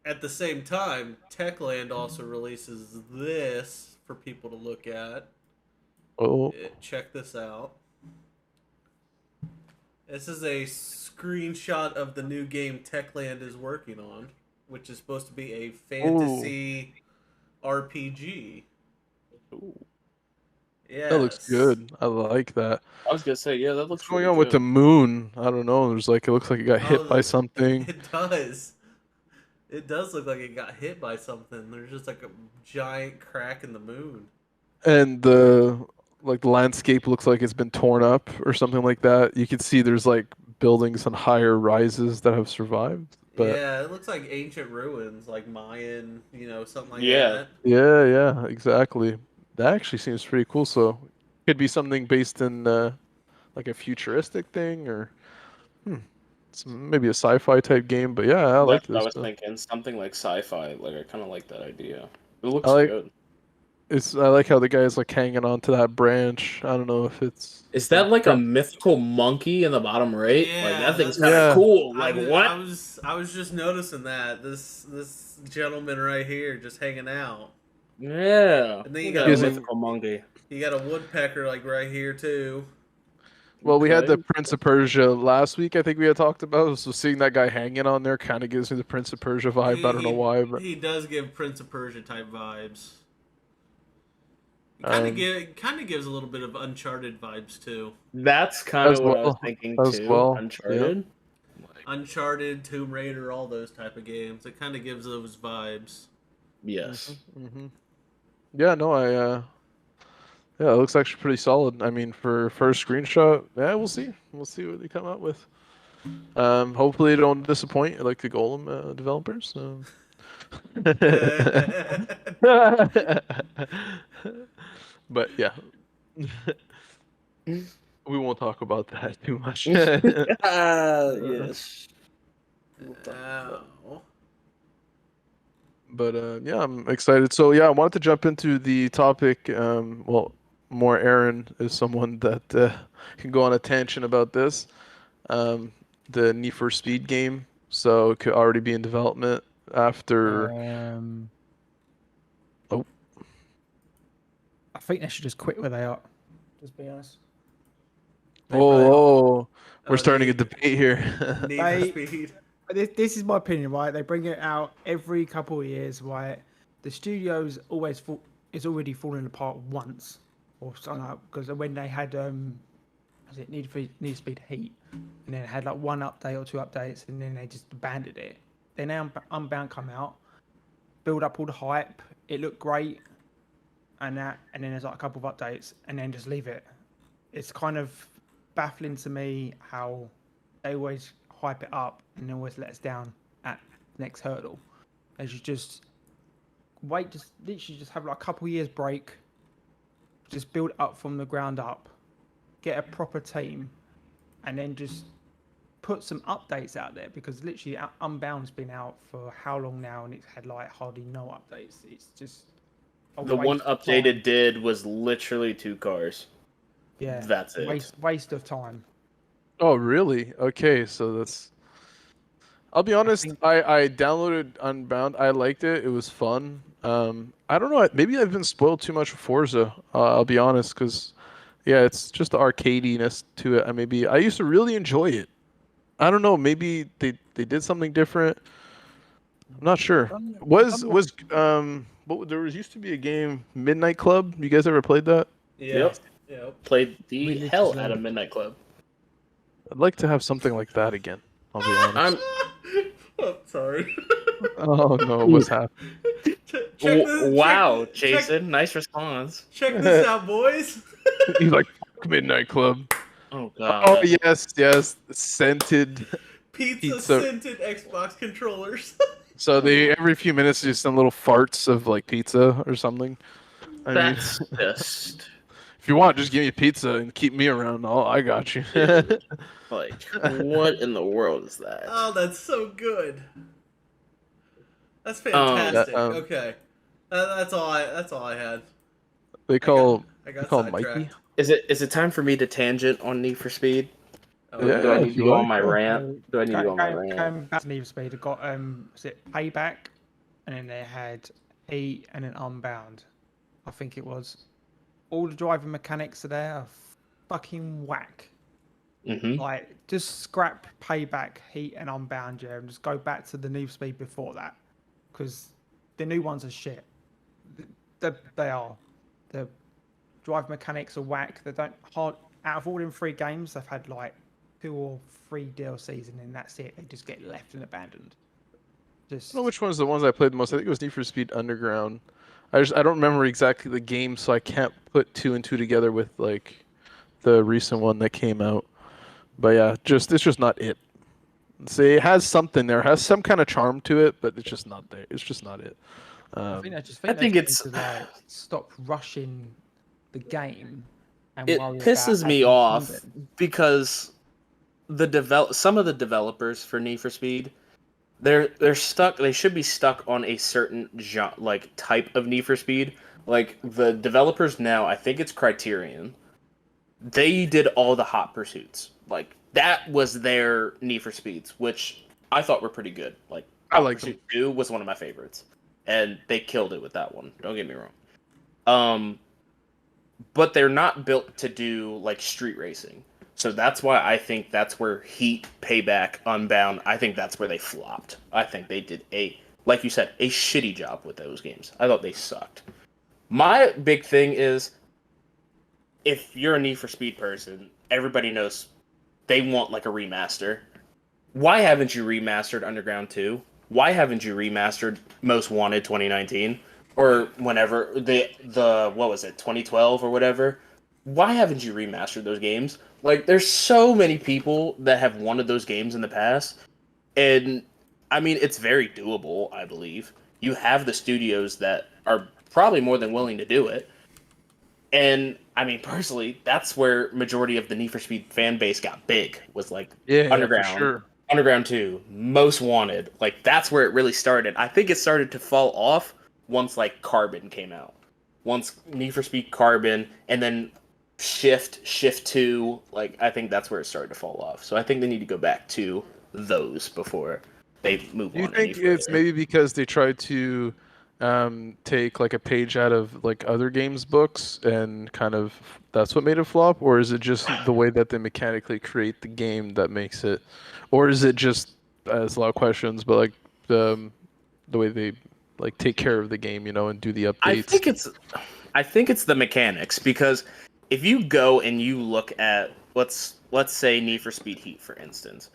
at the same time, Techland also releases this for people to look at. Oh, Check this out. This is a screenshot of the new game Techland is working on, which is supposed to be a fantasy RPG. that looks Yes. good. I like that. I was gonna say, yeah, that What's looks going really on with the good. moon? I don't know. There's like it looks like it got hit by Oh, something. it does. It does look like it got hit by something. There's just like a giant crack in the moon. And the landscape looks like it's been torn up or something like that. You can see there's like buildings on higher rises that have survived. But Yeah, it looks like ancient ruins, like Mayan, something like Yeah, that. yeah, exactly. That actually seems pretty cool. So could be something based in like a futuristic thing or hmm, maybe a sci-fi type game. But yeah, I like that's what I this was stuff. thinking. Something like sci-fi. Like I kind of like that idea. It I looks like good. I like how the guy's like hanging on to that branch. I don't know if it's Is like that like a mythical monkey in the bottom right? Like Yeah, that thing's that's. kind of yeah. cool. I Like was, what? I was, I was just noticing that this gentleman right here just hanging out, Yeah, and then you look got at a that Using mythical monkey. woodpecker like right here too. well, we had the Okay. Prince of Persia last week. I think we had talked about. So seeing that guy hanging on there kind of gives me the Prince of Persia vibe. I He don't know he why, but he does give Prince of Persia type vibes. It um, kind of gives a little bit of Uncharted vibes too. That's kind as of what I was well, thinking as too. well. Yeah. Uncharted. Uncharted, Tomb Raider, all those type of games. It kind of gives those vibes. Yes. Hmm. Yeah. No, yeah, it looks actually pretty solid. I mean, for first screenshot, yeah, we'll see. We'll see what they come out with. Hopefully, they don't disappoint like the Golem developers. But yeah, we won't talk about that too much. Yes. Ow. But yeah, I'm excited. So yeah, I wanted to jump into the topic. Well, more Aaron is someone that can go on a tangent about this. Um, the Need for Speed game, so it could already be in development after. Oh, I think they should just quit where they are. Just be honest. They probably oh, we're oh, starting a Need, debate here. Need for They- Speed. This is my opinion, right? They bring it out every couple of years, right? The studio's is already falling apart once, or something like because when they had was it Need for Speed Heat, and then it had like one update or two updates, and then they just abandoned it. Then now Unbound come out, build up all the hype, it looked great, and then there's like a couple of updates, and then just leave it. It's kind of baffling to me how they always hype it up and always let us down at the next hurdle. They should just wait, just literally just have like a couple years break, just build up from the ground up, get a proper team, and then just put some updates out there because literally Unbound's been out for how long now and it's had like hardly no updates. It's just The one waste of update time. it did was literally 2 cars. Yeah, That's it. waste of time. Oh, really? Okay, so that's. I'll be honest. think- I downloaded Unbound. I liked it. It was fun. I don't know. Maybe I've been spoiled too much with Forza. I'll be honest, because yeah, it's just the arcadiness to it. Maybe I used to really enjoy it. I don't know. Maybe they did something different. I'm not sure. There was used to be a game, Midnight Club. You guys ever played that? Yeah. Yep. Yeah. Played the Religiously. hell out of Midnight Club. I'd like to have something like that again. I'll be honest. I'm Oh, sorry. Oh no, what's happening? wow, Jason, nice response. Check this out, boys. He's like, "Fuck Midnight Club." Oh god. Oh yes, scented. Pizza Pizza. scented Xbox controllers. So they every few minutes just some little farts of like pizza or something. I mean, That's just if you want, just give me pizza and keep me around. I got you. dude, like what in the world is that? Oh, that's so good. That's fantastic. Yeah, Okay, that's all I had. They call I got Mikey. sidetracked. Is it time for me to tangent on Need for Speed? Oh, Yeah. Do I if need to you go like, on my yeah. rant? Do I need to go on my rant? Going back to Need for Speed, I got was it Payback, and then they had Heat, and then Unbound. I think it was. All the driving mechanics are there. Are fucking whack. Mm-hmm. Like just scrap Payback, Heat, and Unbound, yeah, and just go back to the Need for Speed before that, because the new ones are shit. They are. The drive mechanics are whack. They don't hard. Out of all them 3 games, they've had like 2 or 3 DLCs, and then that's it. They just get left and abandoned. Just I don't know which one's the ones I played the most. I think it was Need for Speed Underground. I don't remember exactly the game, so I can't put 2 and 2 together with like the recent one that came out. But yeah, it's just not it. See, it has something there, it has some kind of charm to it, but it's just not there. It's just not it. I think think it's- to, like, stop rushing the game. And It worry pisses about me adding off content. because some of the developers for Need for Speed, they're stuck. They should be stuck on a certain like type of Need for Speed. Like the developers now, I think it's Criterion. They did all the hot pursuits. Like that was their Need for Speeds, which I thought were pretty good. Like I Hot like Pursuit 2 was one of my favorites, and they killed it with that one. Don't get me wrong. But they're not built to do like street racing. So that's why I think that's where Heat, Payback, Unbound, I think that's where they flopped. I think they did like you said, a shitty job with those games. I thought they sucked. My big thing is, if you're a Need for Speed person, everybody knows they want like a remaster. Why haven't you remastered Underground 2? Why haven't you remastered Most Wanted 2019? Or whenever the what was it, 2012 or whatever? Why haven't you remastered those games? Like, there's so many people that have wanted those games in the past, and I mean, it's very doable. I believe you have the studios that are probably more than willing to do it, and I mean, personally, that's where majority of the Need for Speed fan base got big. Was like Underground, for sure. Underground 2, Most Wanted. Like that's where it really started. I think it started to fall off once like Carbon came out. Once Need for Speed Carbon, and then Shift 2, like I think that's where it started to fall off. So I think they need to go back to those before they move Do you on. think any it's further. maybe because they tried to take like a page out of like other games books and kind of that's what made it flop, or is it just the way that they mechanically create the game that makes it, or is it just as a lot of questions, but like the way they like take care of the game, and do the updates? I think it's the mechanics, because if you go and you look at let's say Need for Speed Heat, for instance.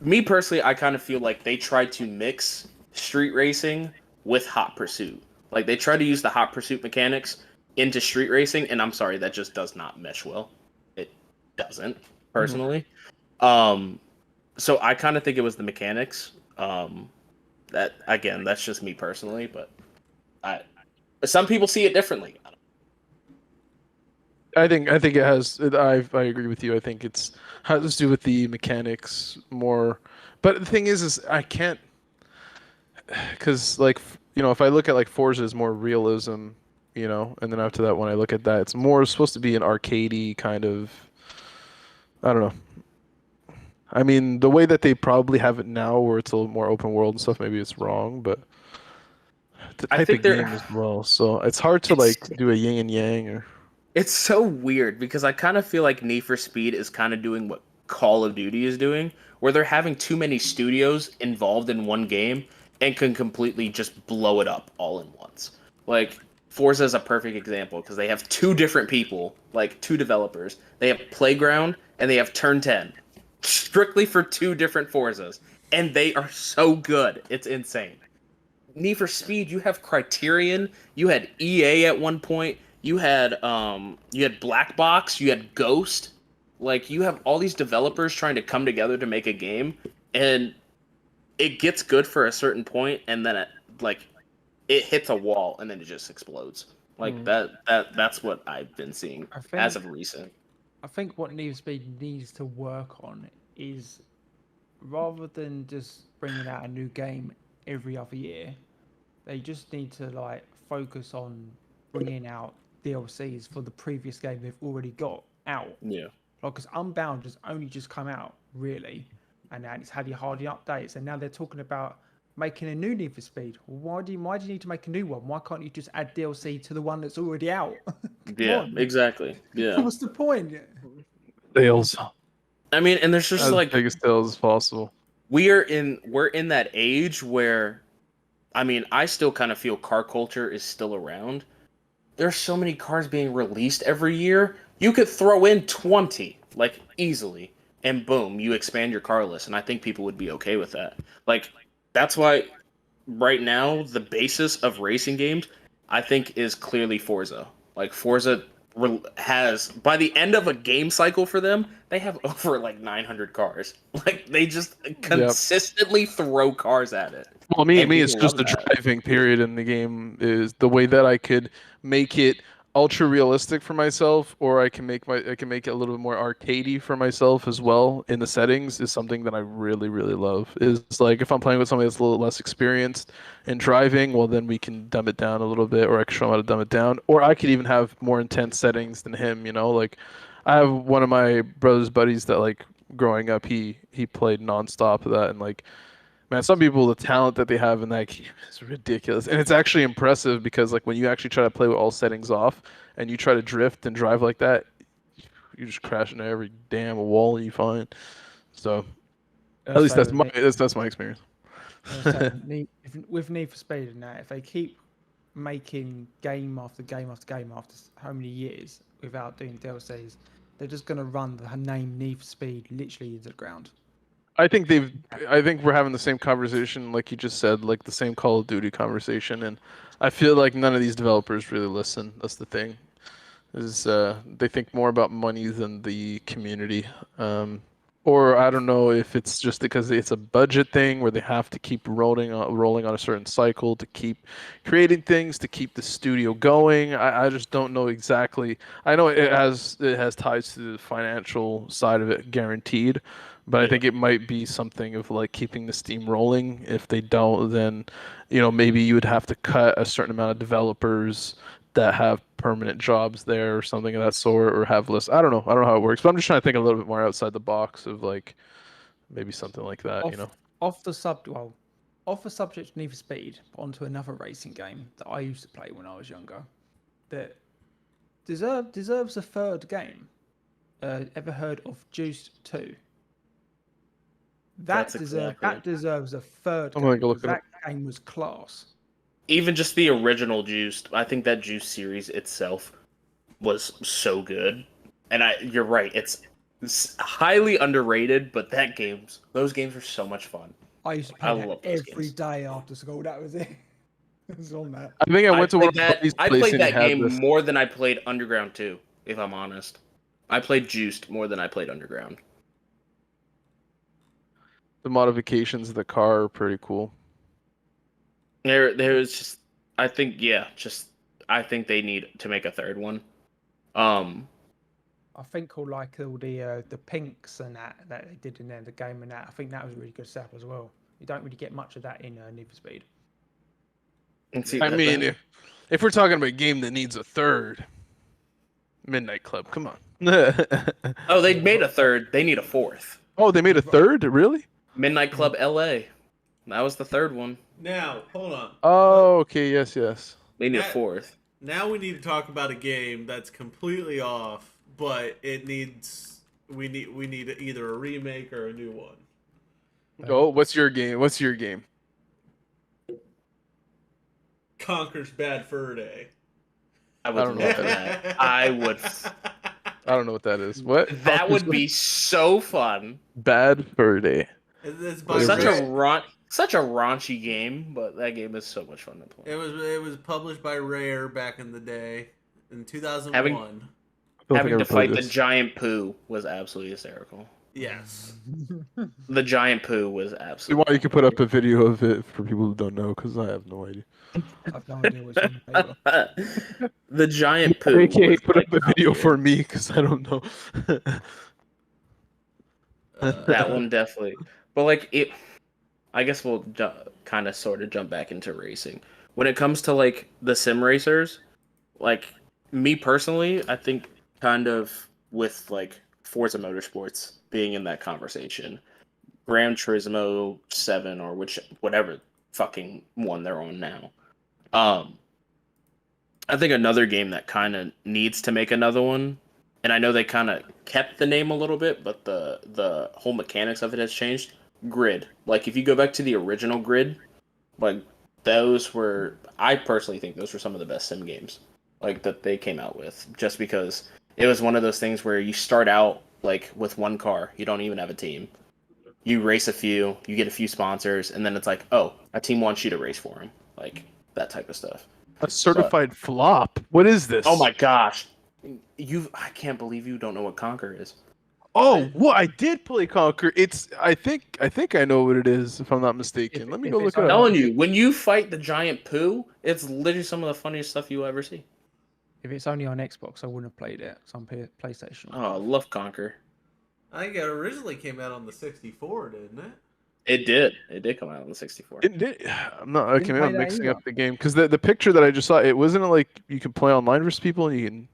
Me personally, I kind of feel like they tried to mix street racing with Hot Pursuit. Like they try to use the Hot Pursuit mechanics into street racing, and I'm sorry, that just does not mesh well. It doesn't, personally. So I kind of think it was the mechanics. That again, that's just me personally, but some people see it differently. I think it has. I agree with you. I think it's has to do with the mechanics more. But the thing is I can't, because like if I look at like Forza is more realism, and then after that when I look at that, it's more supposed to be an arcadey kind of. I don't know. I mean, the way that they probably have it now, where it's a little more open world and stuff, maybe it's wrong, but the I type think of game as well. So it's hard to it's like do a yin and yang or. it's so weird because I kind of feel like Need for Speed is kind of doing what Call of Duty is doing, where they're having too many studios involved in one game and can completely just blow it up all in once. Like Forza is a perfect example because they have two different people, like two developers. They have Playground and they have Turn 10, strictly for two different Forzas, and they are so good. It's insane. Need for Speed, you have Criterion, you had EA at one point, you had Black Box, you had Ghost. Like you have all these developers trying to come together to make a game, and it gets good for a certain point, and then it hits a wall, and then it just explodes. Like that's what I've been seeing I as think of recent. I think what Need for Speed needs to work on is rather than just bringing out a new game every other year, they just need to like focus on bringing out DLCs for the previous game they've already got out. Yeah. Like, because Unbound has only just come out, really, and now it's had your hardy updates, and now they're talking about making a new Need for Speed. Well, why do you need to make a new one? Why can't you just add DLC to the one that's already out? Come Yeah, on, exactly. Yeah. what's the point? Sales I mean, and there's just as like big as sales as possible. we're in that age where I mean, I still kind of feel car culture is still around. There's so many cars being released every year. You could throw in 20, like easily, and boom, you expand your car list. And I think people would be okay with that. Like, that's why right now, the basis of racing games, I think, is clearly Forza. Like, Forza has, by the end of a game cycle for them, they have over like 900 cars. Like, they just Yep. consistently throw cars at it. Well, me, And it's people just love the that. driving period in the game is the way that I could make it ultra realistic for myself, or I can make it a little bit more arcadey for myself as well in the settings is something that I really, really love. Is like if I'm playing with somebody that's a little less experienced in driving, well then we can dumb it down a little bit, or I can show them how to dumb it down, or I could even have more intense settings than him. You know, like I have one of my brother's buddies that like growing up he played nonstop of that and like. Man, some people, the talent that they have in that game is ridiculous. And it's actually impressive because, like, when you actually try to play with all settings off and you try to drift and drive like that, you just crash into every damn wall you find. So, at least So that's my experience. with Need for Speed and that, if they keep making game after game after game after how many years without doing DLCs, they're just going to run the name Need for Speed literally into the ground. I think we're having the same conversation, like you just said, like the same Call of Duty conversation. And I feel like none of these developers really listen. That's the thing. Is they think more about money than the community. Or I don't know if it's just because it's a budget thing where they have to keep rolling on a certain cycle to keep creating things to keep the studio going. I just don't know exactly. I know it has ties to the financial side of it guaranteed, but I think it might be something of like keeping the steam rolling. If they don't, then maybe you would have to cut a certain amount of developers that have permanent jobs there or something of that sort or have less. I don't know. I don't know how it works, but I'm just trying to think a little bit more outside the box of like maybe something like that, Off, off the subject of Need for Speed, onto another racing game that I used to play when I was younger, that deserves a third game. Ever heard of Juice 2? That deserves a third I'm game gonna go look because it up. that game was class. Even just the original Juice, I think that Juice series itself was so good. And you're right, it's highly underrated, but those games are so much fun. I used to I play love that those every games. day after school. That was it. It was on that. I think I went to one of my buddy's I place played and he that had game this. more than I played Underground 2, if I'm honest. I played Juiced more than I played Underground. The modifications of the car are pretty cool. There's just I think they need to make a third one. I think all the pinks and that they did in there, the game and that. I think that was a really good setup as well. You don't really get much of that in Need for Speed. And see, I mean, if we're talking about a game that needs a third, Midnight Club, come on. oh, they made a third. They need a fourth. Oh, they made a third? Really? Midnight Club LA. That was the third one. Now, hold on. Oh, okay. Yes, yes. They need a That- fourth. Now we need to talk about a game that's completely off, but it needs we need either a remake or a new one. Oh, what's your game? What's your game? Conker's Bad Fur Day. I I would don't know love what that. I would. I don't know what that is. What? That would be so fun. Bad Fur Day. It's by Such Rare. such a raunchy game, but that game is so much fun to play. It was published by Rare back in the day in 2001. Having to fight the giant poo was absolutely hysterical. Yes. The giant poo was See absolutely. why you can put up a video of it for people who don't know, because I have no idea. I've no idea what's on the paper. The giant poo. AKA was put like up a video top tier. for me, because I don't know. That one definitely. But like it, I guess we'll kind of sort of jump back into racing. When it comes to like the sim racers, like me personally, I think kind of with like Forza Motorsports being in that conversation, Gran Turismo 7 or whatever fucking one they're on now. I think another game that kind of needs to make another one, and I know they kind of kept the name a little bit, but the whole mechanics of it has changed. Grid. Like if you go back to the original Grid, like those were, I personally think those were some of the best sim games like that they came out with, just because it was one of those things where you start out like with one car, you don't even have a team. You race a few, you get a few sponsors, and then it's like, oh, a team wants you to race for them, like that type of stuff. A certified flop? What is this? Oh my gosh, I can't believe you don't know what Conquer is. Oh, well, I did play Conquer. It's I think I know what it is, if I'm not mistaken. Let me If go it's look it on- up. I'm telling you, when you fight the giant poo, it's literally some of the funniest stuff you'll ever see. If it's only on Xbox, I wouldn't have played it. It's on PlayStation. Oh, I love Conquer. I think it originally came out on the 64, didn't it? It did. It did come out on the 64. I'm not. Okay, Didn't maybe play I'm that mixing either. up the game because the picture that I just saw, it wasn't like you can play online versus people and you can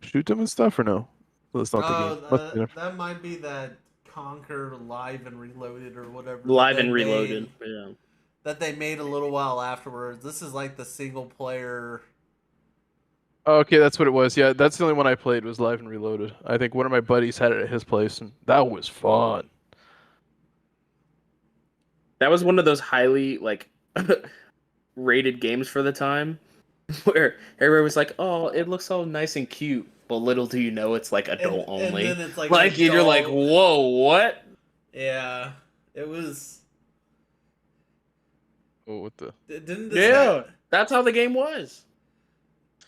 shoot them and stuff, or no? Well, that's not the game. Must be different. That might be that Conquer Live and Reloaded or whatever. Live that and they Reloaded. made- Yeah. That they made a little while afterwards. This is like the single player. Oh, okay, that's what it was. Yeah, that's the only one I played was Live and Reloaded. I think one of my buddies had it at his place, and that was fun. That was one of those highly like rated games for the time, where everybody was like, "Oh, it looks so nice and cute," but little do you know, it's like adult only. And then it's like, Like you're like, adult. "Whoa, what?" Yeah, it was. Oh, what the? Didn't this Yeah, have, that's how the game was.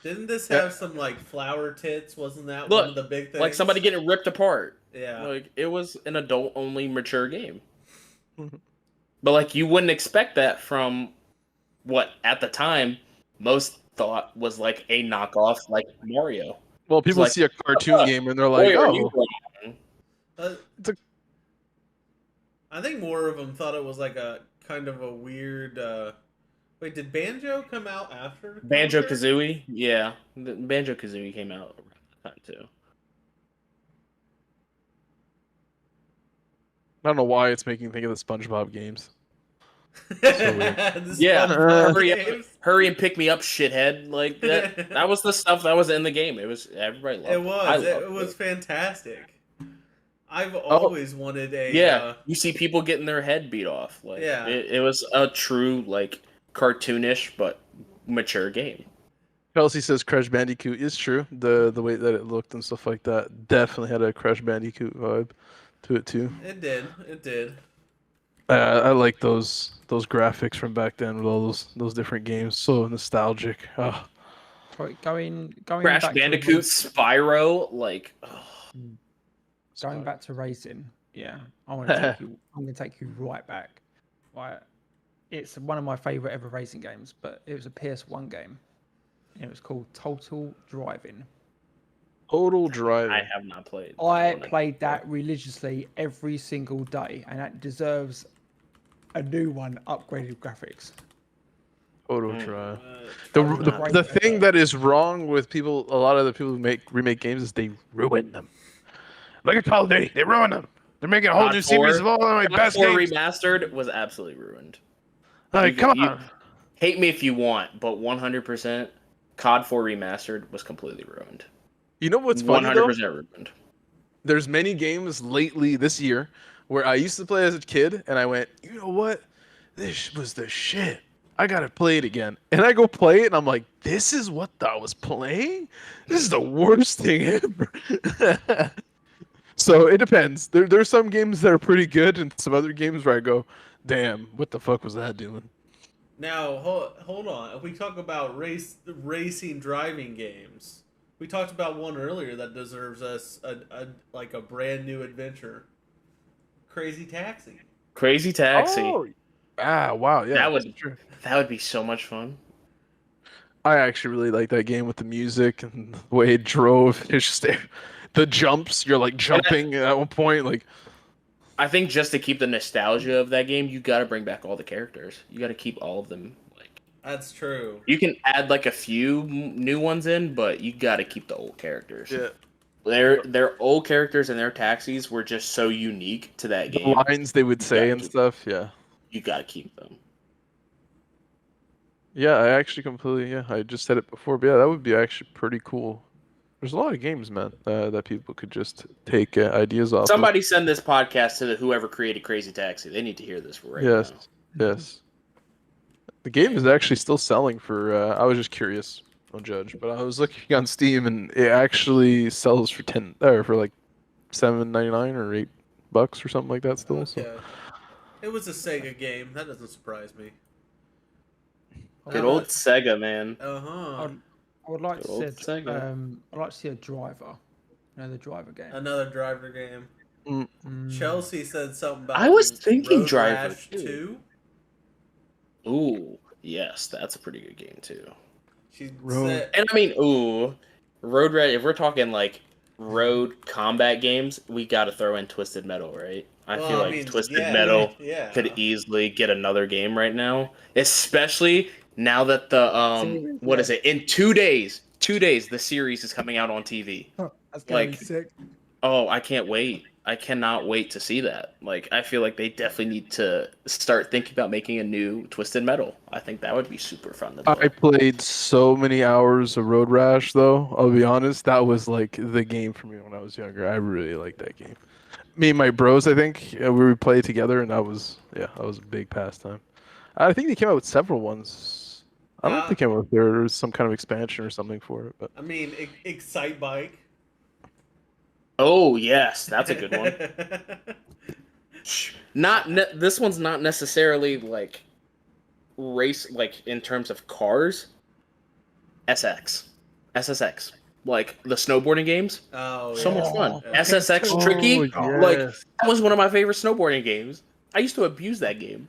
didn't this Yeah. have some like flower tits? Wasn't that Look, one of the big things? Like somebody getting ripped apart. Yeah. Like it was an adult only mature game. But like you wouldn't expect that from what at the time most thought was like a knockoff like Mario. Well, people like, see a cartoon game and they're like, Boy, are you "Oh, wrong. It's a- I think more of them thought it was like a kind of a weird. Wait, did Banjo come out after Banjo Conquer? Kazooie? Yeah. Banjo Kazooie came out around that time too. I don't know why it's making me think of the SpongeBob games." The Yeah, SpongeBob hurry up, games. hurry and pick me up, shithead! Like that was the stuff that was in the game. It was everybody loved It I was. loved It was fantastic. I've Oh. always wanted a. Yeah, you see people getting their head beat off. Like, Yeah. it was a true like cartoonish but mature game. Kelsey says Crash Bandicoot is true. The way that it looked and stuff like that definitely had a Crash Bandicoot vibe to it too. It did. It did. I like those graphics from back then with all those different games. So nostalgic. Oh, Right, going Crash back Bandicoot, Spyro, like going back to racing. Yeah, I'm gonna take you right back. Right, it's one of my favorite ever racing games, but it was a PS1 game. It was called Total Driving. Total Driving. I have not played. I that one. played that religiously every single day, and that deserves a new one, upgraded graphics. Total Mm. Drive. Probably The, not. the thing that is wrong with people, a lot of the people who remake games, is they ruin them. Look at Call of Duty, they ruin them. They're making a whole new series of all of my COD best 4 games. remastered was absolutely ruined. Like, come on. Hate me if you want, but 100% COD 4 remastered was completely ruined. You know what's funny though? 100% ruined. There's many games lately this year where I used to play as a kid, and I went, you know what? This was the shit. I gotta play it again. And I go play it, and I'm like, this is what I was playing? This is the worst thing ever. So it depends. There's some games that are pretty good, and some other games where I go, damn, what the fuck was that doing? Now, hold on. If we talk about racing driving games, we talked about one earlier that deserves us a brand new adventure. Crazy Taxi. Crazy Taxi. Oh, wow, yeah. That would be so much fun. I actually really like that game with the music and the way it drove. It's just the jumps. You're like jumping at one point, like. I think just to keep the nostalgia of that game, you got to bring back all the characters. You got to keep all of them. Like, that's true. You can add like a few new ones in, but you got to keep the old characters. Yeah. Their old characters and their taxis were just so unique to that game. The lines they would say and stuff, yeah. You got to keep them. Yeah, I actually completely, I just said it before, but yeah, that would be actually pretty cool. There's a lot of games, man, that people could just take ideas off. Somebody send this podcast to whoever created Crazy Taxi. They need to hear this right now. Yes. The game is actually still selling for. I was just curious, don't judge, but I was looking on Steam and it actually sells for like $7.99 or $8 or something like that still. Okay. So. It was a Sega game. That doesn't surprise me. Good old Sega, man. I would like to see. I'd like to see a driver. The driver game. Another driver game. Chelsea said something about. I was thinking Road Driver Rash 2. Ooh, yes, that's a pretty good game too. Said, and I mean, Road Rash. If we're talking like road combat games, we got to throw in Twisted Metal, right? I feel like Twisted Metal could easily get another game right now, especially now that the what is it? In 2 days, the series is coming out on TV. That's gonna be sick. Oh, I can't wait. I cannot wait to see that. Like, I feel like they definitely need to start thinking about making a new Twisted Metal. I think that would be super fun to play. I played so many hours of Road Rash, though. I'll be honest, that was like the game for me when I was younger. I really liked that game. Me and my bros, I think, we would play together, and that was a big pastime. I think they came out with several ones. I don't think there was some kind of expansion or something for it. But I mean, Excite Bike. Oh yes, that's a good one. This one's not necessarily like race, like in terms of cars. SSX, like the snowboarding games. Oh, so much fun. SSX Tricky, like that was one of my favorite snowboarding games. I used to abuse that game.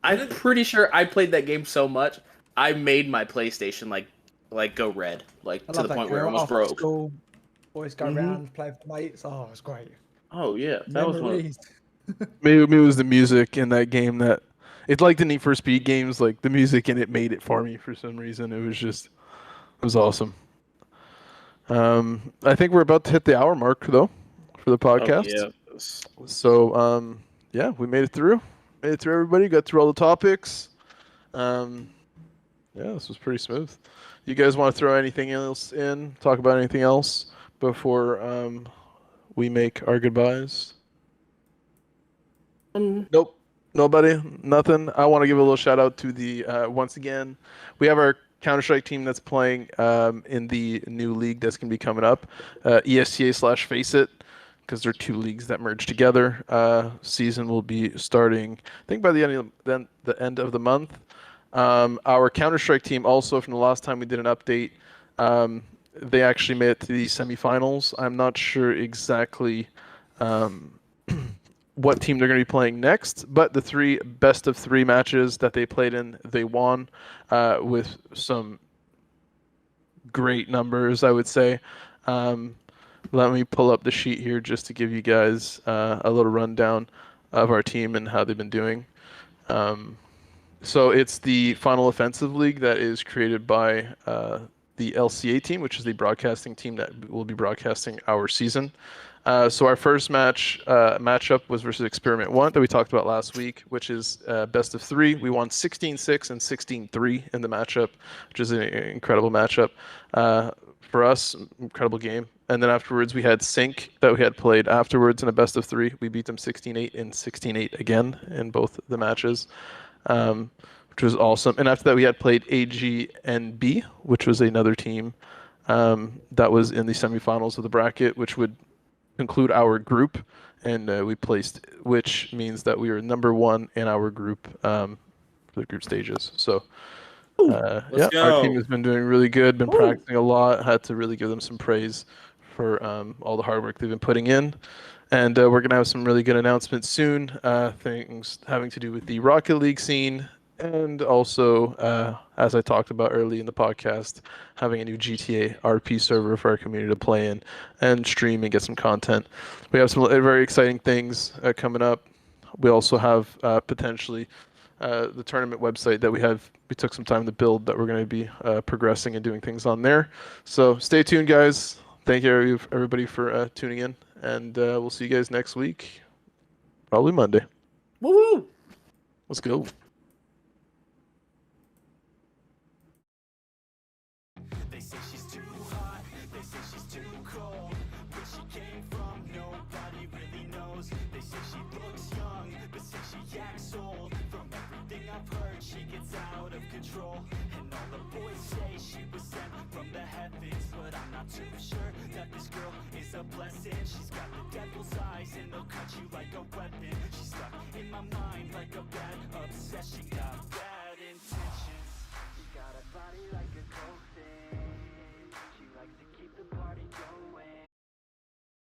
I'm pretty sure I played that game so much I made my PlayStation like go red, like to the point where it almost broke. School, boys go around, play with mates. Oh, it was great. Oh yeah, that was one. Maybe it was the music in that game that it's like the Need for Speed games. Like the music in it made it for me for some reason. It was awesome. I think we're about to hit the hour mark though for the podcast. Oh, yeah. So we made it through. Everybody. Got through all the topics. This was pretty smooth. You guys want to throw anything else in? Talk about anything else before we make our goodbyes? Nope. Nobody. Nothing. I want to give a little shout out to the once again. We have our Counter-Strike team that's playing in the new league that's going to be coming up, ESTA/Faceit, because they're two leagues that merge together. Season will be starting, I think, by the end of the month. Our Counter-Strike team also, from the last time we did an update, they actually made it to the semifinals. I'm not sure exactly what team they're going to be playing next, but the 3 best of 3 matches that they played in, they won with some great numbers, I would say. Let me pull up the sheet here just to give you guys a little rundown of our team and how they've been doing. So it's the Final Offensive League that is created by the LCA team, which is the broadcasting team that will be broadcasting our season. So our first matchup was versus Experiment 1 that we talked about last week, which is best of 3. We won 16-6 and 16-3 in the matchup, which is an incredible matchup. For us, incredible game. And then afterwards, we had Sync that we had played afterwards in a best of 3. We beat them 16-8 and 16-8 again in both the matches, which was awesome. And after that, we had played AGNB, which was another team that was in the semifinals of the bracket, which would conclude our group, and we placed, which means that we are number 1 in our group for the group stages. So yeah, our team has been doing really good, been practicing a lot, had to really give them some praise for all the hard work they've been putting in. And we're going to have some really good announcements soon, things having to do with the Rocket League scene, and also, as I talked about early in the podcast, having a new GTA RP server for our community to play in and stream and get some content. We have some very exciting things coming up. We also have potentially the tournament website that we took some time to build that we're going to be progressing and doing things on there. So stay tuned, guys. Thank you everybody for tuning in, and we'll see you guys next week, probably Monday. Woo! Let's go. They say she's too hot, they say she's too cold. Where she came from, nobody really knows. They say she looks young, but say she acts old. From everything I've heard, she gets out of control. And all the boys say she was sent from the heavens, but I'm not too sure that this girl is a blessing. She's got the devil's eyes and they'll cut you like a weapon. She's stuck in my mind like a bad obsession. Got